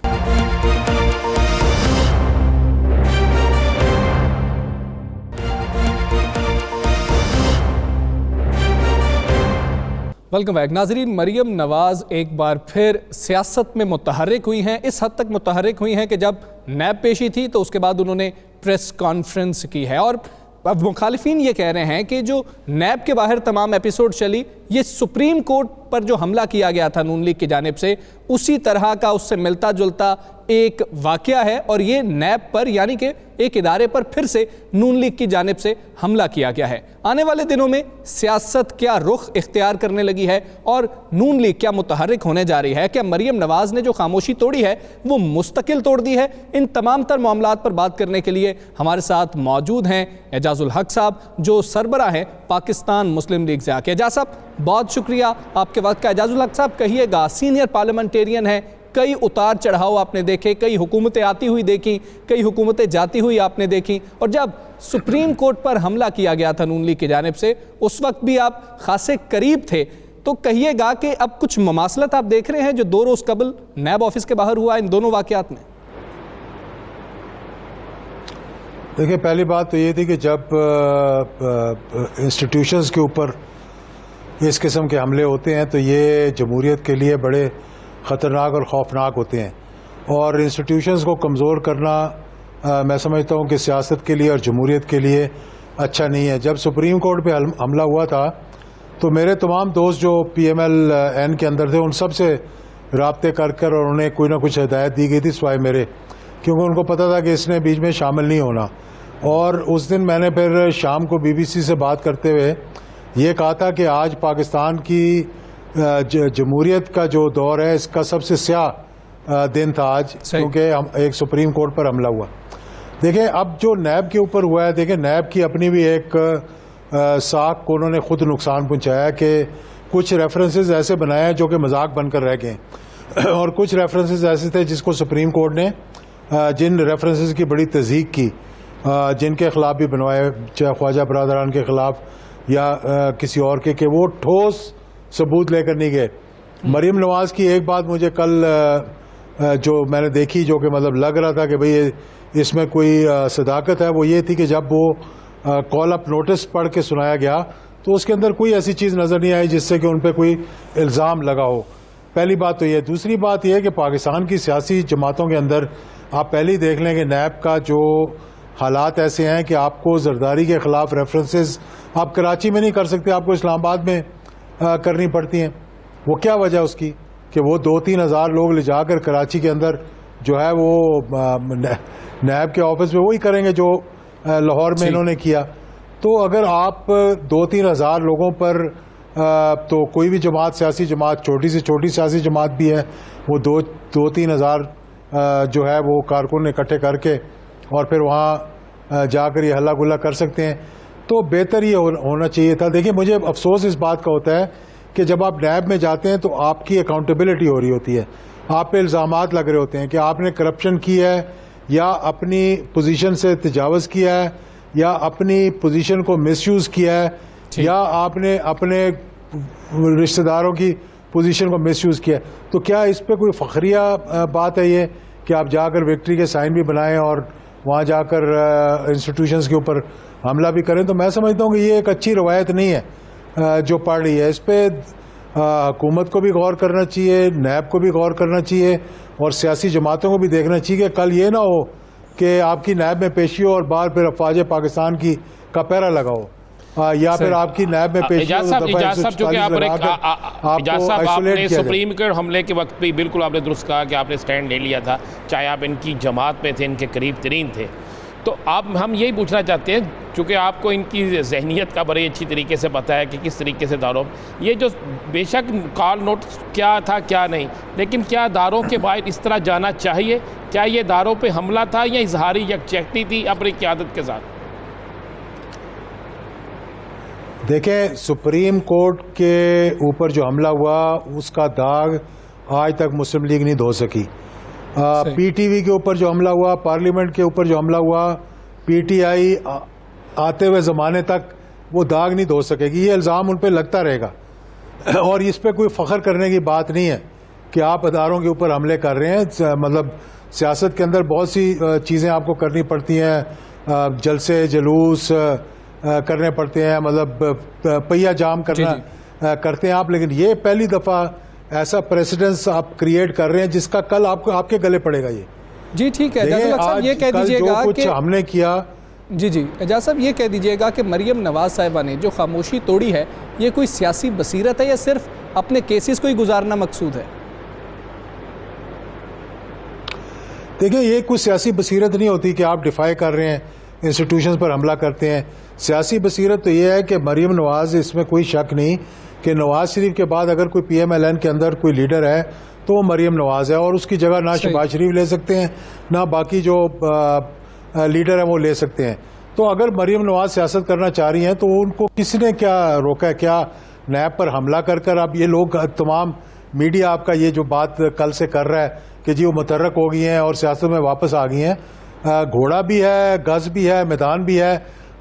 वेलकम बैक नाजरीन। मरियम नवाज एक बार फिर सियासत में मुतहर्रिक हुई हैं। इस हद तक मुतहर्रिक हुई हैं कि जब नैब पेशी थी तो उसके बाद उन्होंने प्रेस कॉन्फ्रेंस की है और अब मुखालिफिन ये कह रहे हैं कि जो नैब के बाहर तमाम एपिसोड चली, ये सुप्रीम कोर्ट पर जो हमला किया गया था नून लीग की जानिब से, उसी तरह का, उससे मिलता जुलता एक वाकया है और ये नैब पर यानी कि एक इदारे पर फिर से नून लीग की जानिब से हमला किया गया है। आने वाले दिनों में सियासत क्या रुख इख्तियार करने लगी है और नून लीग क्या मुतहर्रिक होने जा रही है? क्या मरियम नवाज ने जो खामोशी तोड़ी है वो मुस्तकिल तोड़ दी है? इन तमाम तर मामलात पर बात करने के लिए हमारे साथ मौजूद हैं एजाजुल हक साहब, जो सरबरा हैं पाकिस्तान मुस्लिम लीग से। आके एजाज साहब, बहुत शुक्रिया आपके वक्त का। एजाजुल हक साहब, कहिएगा, सीनियर पार्लियामेंटेरियन है, कई उतार चढ़ाव आपने देखे, कई हुकूमतें आती हुई देखी, कई हुकूमतें जाती हुई आपने देखी, और जब सुप्रीम कोर्ट पर हमला किया गया था नून लीग की जानिब से, उस वक्त भी आप खासे करीब थे। तो कहिएगा कि अब कुछ ममासलत आप देख रहे हैं जो 2 रोज़ कबल नैब ऑफिस के बाहर हुआ इन दोनों वाकयात में? देखिए, पहली बात तो ये थी कि जब इंस्टीट्यूशंस के ऊपर इस किस्म के हमले होते हैं तो ये जमहूरियत के लिए बड़े ख़तरनाक और ख़ौफनाक होते हैं, और इंस्टीट्यूशंस को कमज़ोर करना मैं समझता हूँ कि सियासत के लिए और जमहूरियत के लिए अच्छा नहीं है। जब सुप्रीम कोर्ट पे हमला हुआ था तो मेरे तमाम दोस्त जो PMLN के अंदर थे उन सब से राब्ते कर और उन्हें कोई ना कुछ हिदायत दी गई थी सिवाय मेरे, क्योंकि उनको पता था कि इसने बीच में शामिल नहीं होना। और उस दिन मैंने फिर शाम को BBC से बात करते हुए ये कहा था कि आज पाकिस्तान की जमहूरियत का जो दौर है इसका सबसे स्याह दिन था आज, क्योंकि एक सुप्रीम कोर्ट पर हमला हुआ। देखें, अब जो नैब के ऊपर हुआ है, देखें नैब की अपनी भी एक साख को उन्होंने खुद नुकसान पहुंचाया कि कुछ रेफरेंसेस ऐसे बनाए जो कि मजाक बनकर रह गए और कुछ रेफरेंसेस ऐसे थे जिसको सुप्रीम कोर्ट ने जिन रेफरेंसेस की बड़ी तज़दीक की, जिनके खिलाफ भी बनवाए, चाहे ख्वाजा बरादरान के खिलाफ या किसी और के, कि वो ठोस सबूत लेकर नहीं गए। मरियम नवाज की एक बात मुझे कल जो मैंने देखी, जो कि मतलब लग रहा था कि भाई इसमें कोई सदाकत है, वो ये थी कि जब वो कॉल अप नोटिस पढ़ के सुनाया गया तो उसके अंदर कोई ऐसी चीज़ नज़र नहीं आई जिससे कि उन पर कोई इल्ज़ाम लगा हो। पहली बात तो ये। दूसरी बात यह है कि पाकिस्तान की सियासी जमातों के अंदर आप पहले ही देख लें कि नैब का जो हालात ऐसे हैं कि आपको जरदारी के ख़िलाफ़ रेफरेंसेस आप कराची में नहीं कर सकते, आपको इस्लामाबाद में करनी पड़ती हैं। वो क्या वजह उसकी कि वो 2-3 हज़ार लोग ले जाकर कराची के अंदर जो है वो नैब के ऑफिस में वही करेंगे जो लाहौर में इन्होंने किया। तो अगर आप 2-3 हज़ार लोगों पर तो कोई भी जमात, सियासी जमात, छोटी से छोटी सियासी जमात भी है, वो 2-3 हज़ार जो है वो कारकुन इकट्ठे करके और फिर वहाँ जाकर ये हल्ला गुल्ला कर सकते हैं, तो बेहतर ये होना चाहिए था। देखिए, मुझे अफसोस इस बात का होता है कि जब आप नैब में जाते हैं तो आपकी अकाउंटेबिलिटी हो रही होती है, आप पे इल्ज़ामात लग रहे होते हैं कि आपने करप्शन की है या अपनी पोजीशन से तजावज़ किया है या अपनी पोजीशन को मिसयूज़ किया है या आपने अपने रिश्तेदारों की पोजीशन को मिसयूज़ किया है। तो क्या इस पे कोई फ़ख्रिया बात है ये कि आप जाकर विक्ट्री के साइन भी बनाएं और वहाँ जाकर इंस्टीट्यूशंस के ऊपर हमला भी करें? तो मैं समझता हूँ कि ये एक अच्छी रवायत नहीं है जो पड़ रही है। इस पर हुकूमत को भी गौर करना चाहिए, नैब को भी गौर करना चाहिए और सियासी जमातों को भी देखना चाहिए कि कल ये ना हो कि आपकी नैब में पेशी हो और बाहर फिर अफवाज पाकिस्तान की का पैरा लगाओ या फिर आपकी नैब में पेशी हो। इजाज़ साहब, चूंकि आपने सुप्रीम कोर्ट हमले के वक्त भी बिल्कुल आपने दुरुस्त कहा कि आपने स्टैंड ले लिया था, चाहे आप इनकी जमात में थे, इनके करीब तरीन थे। तो आप हम यही पूछना चाहते हैं, चूँकि आपको इनकी जहनीत का बड़ी अच्छी तरीके से पता है कि किस तरीके से दारों, ये जो बेशक कॉल नोट क्या था क्या नहीं, लेकिन क्या दारों के बाहर इस तरह जाना चाहिए? क्या ये दारों पे हमला था या इजहारी यकजहती थी अपनी क़यादत के साथ? देखें, सुप्रीम कोर्ट के ऊपर जो हमला हुआ उसका दाग आज तक मुस्लिम लीग नहीं धो सकी। PTV के ऊपर जो हमला हुआ, पार्लियामेंट के ऊपर जो हमला हुआ, PTI आते हुए ज़माने तक वो दाग नहीं धो सकेगी। ये इल्ज़ाम उन पर लगता रहेगा और इस पर कोई फ़ख्र करने की बात नहीं है कि आप अदारों के ऊपर हमले कर रहे हैं। मतलब सियासत के अंदर बहुत सी चीज़ें आपको करनी पड़ती हैं, जलसे जुलूस करने पड़ते हैं, मतलब पहिया जाम करना करते हैं आप, लेकिन ये पहली दफ़ा ऐसा प्रेसिडेंस आप क्रिएट कर रहे हैं जिसका कल आपको आपके गले पड़ेगा। ये जी ठीक है देखिए, एजाजुल हक साहब, ये आज कह कल दीजिएगा जो कुछ कि हमने किया, जी एजाज साहब ये कह दीजिएगा कि मरियम नवाज साहिबा ने जो खामोशी तोड़ी है, ये कोई सियासी बसीरत है या सिर्फ अपने केसेस को ही गुजारना मकसूद है? देखिए, ये कुछ सियासी बसीरत नहीं होती कि आप डिफाई कर रहे हैं, इंस्टीट्यूशंस पर हमला करते हैं। सियासी बसीरत तो ये है कि मरियम नवाज, इसमें कोई शक नहीं कि नवाज शरीफ के बाद अगर कोई PMLN के अंदर कोई लीडर है तो वो मरियम नवाज है, और उसकी जगह ना शहबाज शरीफ ले सकते हैं ना बाकी जो लीडर है वो ले सकते हैं। तो अगर मरियम नवाज सियासत करना चाह रही हैं तो उनको किसी ने क्या रोका है? क्या नैब पर हमला कर कर अब ये लोग, तमाम मीडिया आपका ये जो बात कल से कर रहा है कि जी वो मुतर्रक हो गई हैं और सियासत में वापस आ गई हैं, घोड़ा भी है, गज भी है, मैदान भी है।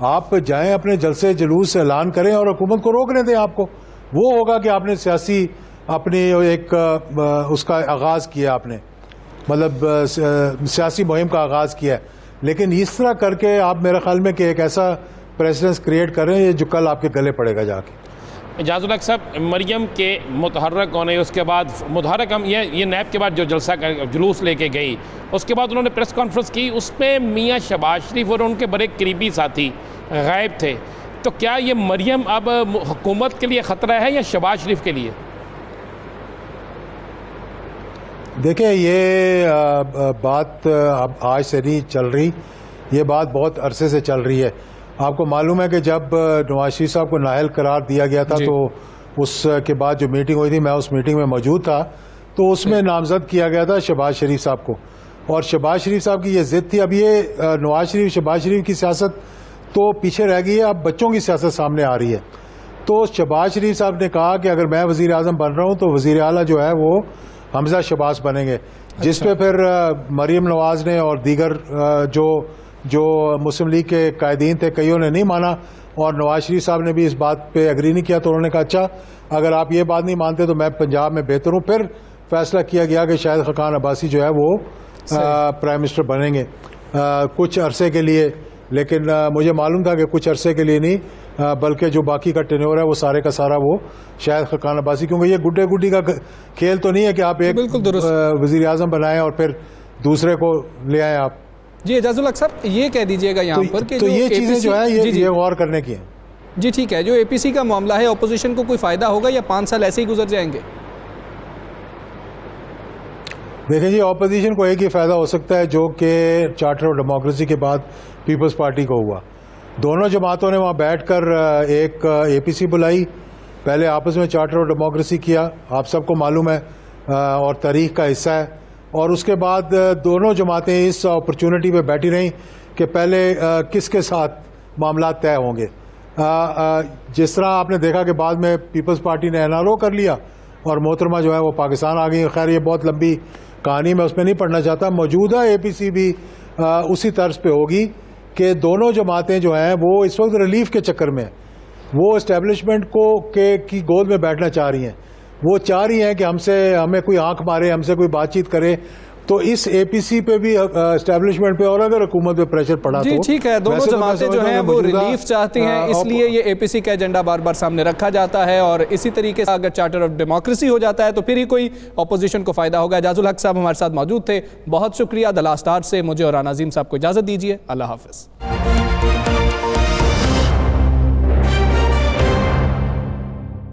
आप जाएं अपने जलसे जुलूस से ऐलान करें और हुकूमत को रोकने दें। आपको वो होगा कि आपने सियासी अपनी एक उसका आगाज़ किया, आपने मतलब सियासी मुहिम का आगाज़ किया है। लेकिन इस तरह करके आप मेरे ख्याल में कि एक ऐसा प्रेसिडेंस क्रिएट करें ये जो कल आपके गले पड़ेगा जाके। एजाजुल हक साहब, मरियम के मुतहर्रक होने, उसके बाद मुतहर्रक हम ये नैब के बाद जो जलसा जुलूस लेके गई, उसके बाद उन्होंने प्रेस कॉन्फ्रेंस की, उसमें मियाँ शहबाज शरीफ और उनके बड़े करीबी साथी गायब थे। तो क्या ये मरियम अब हुकूमत के लिए ख़तरा है या शहबाज शरीफ के लिए? देखिए, ये बात अब आज से नहीं चल रही, ये बात बहुत अरसे से चल रही है। आपको मालूम है कि जब नवाज शरीफ साहब को नाअहल करार दिया गया था तो उसके बाद जो मीटिंग हुई थी, मैं उस मीटिंग में मौजूद था, तो उसमें नामजद किया गया था शहबाज शरीफ साहब को, और शहबाज शरीफ साहब की ये जिद थी। अब ये नवाज शरीफ, शहबाज शरीफ की सियासत तो पीछे रह गई है, अब बच्चों की सियासत सामने आ रही है। तो शहबाज शरीफ साहब ने कहा कि अगर मैं वज़ीर आज़म बन रहा हूँ तो वज़ीर आला जो है वो हमजा शहबाज बनेंगे, जिस पे फिर मरियम नवाज ने और दीगर जो मुस्लिम लीग के कायदीन थे, कईयों ने नहीं माना, और नवाज शरीफ साहब ने भी इस बात पे एग्री नहीं किया। तो उन्होंने कहा अच्छा, अगर आप ये बात नहीं मानते तो मैं पंजाब में बेहतर हूँ। फिर फैसला किया गया कि शायद खान अब्बासी जो है वो प्राइम मिनिस्टर बनेंगे कुछ अरसे के लिए। लेकिन मुझे मालूम था कि कुछ अरसे के लिए नहीं, बल्कि जो बाकी का टेन्योर है वो सारे का सारा वो शायद खान अब्बासी, क्योंकि ये गुड्डे गुड्डी का खेल तो नहीं है कि आप एक वज़ीर आज़म बनाएं और फिर दूसरे को ले आएं आप। जी एजाजुल हक साहब, ये कह दीजिएगा यहाँ पर कि तो ये चीज़ें जो है ये गौर करने की हैं। जी ठीक है, जो APC का मामला है, अपोजिशन को कोई फ़ायदा होगा या 5 साल ऐसे ही गुजर जाएंगे? देखिए जी, अपोजिशन को एक ही फ़ायदा हो सकता है जो कि चार्टर ऑफ डेमोक्रेसी के बाद पीपल्स पार्टी को हुआ। दोनों जमातों ने वहाँ बैठकर एक APC बुलाई, पहले आपस में चार्टर ऑफ डेमोक्रेसी किया, आप सबको मालूम है, और तारीख का हिस्सा है। और उसके बाद दोनों जमातें इस अपॉर्चुनिटी पे बैठी रहीं कि पहले किसके साथ मामला तय होंगे। जिस तरह आपने देखा कि बाद में पीपल्स पार्टी ने NRO कर लिया और मोहतरमा जो है वो पाकिस्तान आ गई। खैर ये बहुत लंबी कहानी, मैं उसमें नहीं पढ़ना चाहता। मौजूदा APC भी उसी तर्ज पे होगी कि दोनों जमातें जो हैं वो इस वक्त रिलीफ के चक्कर में, वो इस्टेब्लिशमेंट की गोद में बैठना चाह रही हैं। वो चाह रही हैं कि हमें कोई आंख मारे, हमसे कोई बातचीत करे। तो इस APC पे भी, एस्टेब्लिशमेंट पे, और अगर हुकूमत पे प्रेशर पड़ा जी तो ठीक है, दोनों जमातें जो हैं वो रिलीफ चाहती हैं, इसलिए ये APC का एजेंडा बार बार सामने रखा जाता है। और इसी तरीके से अगर चार्टर ऑफ डेमोक्रेसी हो जाता है तो फिर ही कोई अपोजिशन को फ़ायदा होगा। एजाजुल हक साहब हमारे साथ मौजूद थे, बहुत शुक्रिया। द लास्ट आवर से मुझे और राना अजीम साहब को इजाज़त दीजिए। अल्लाह हाफ़िज़।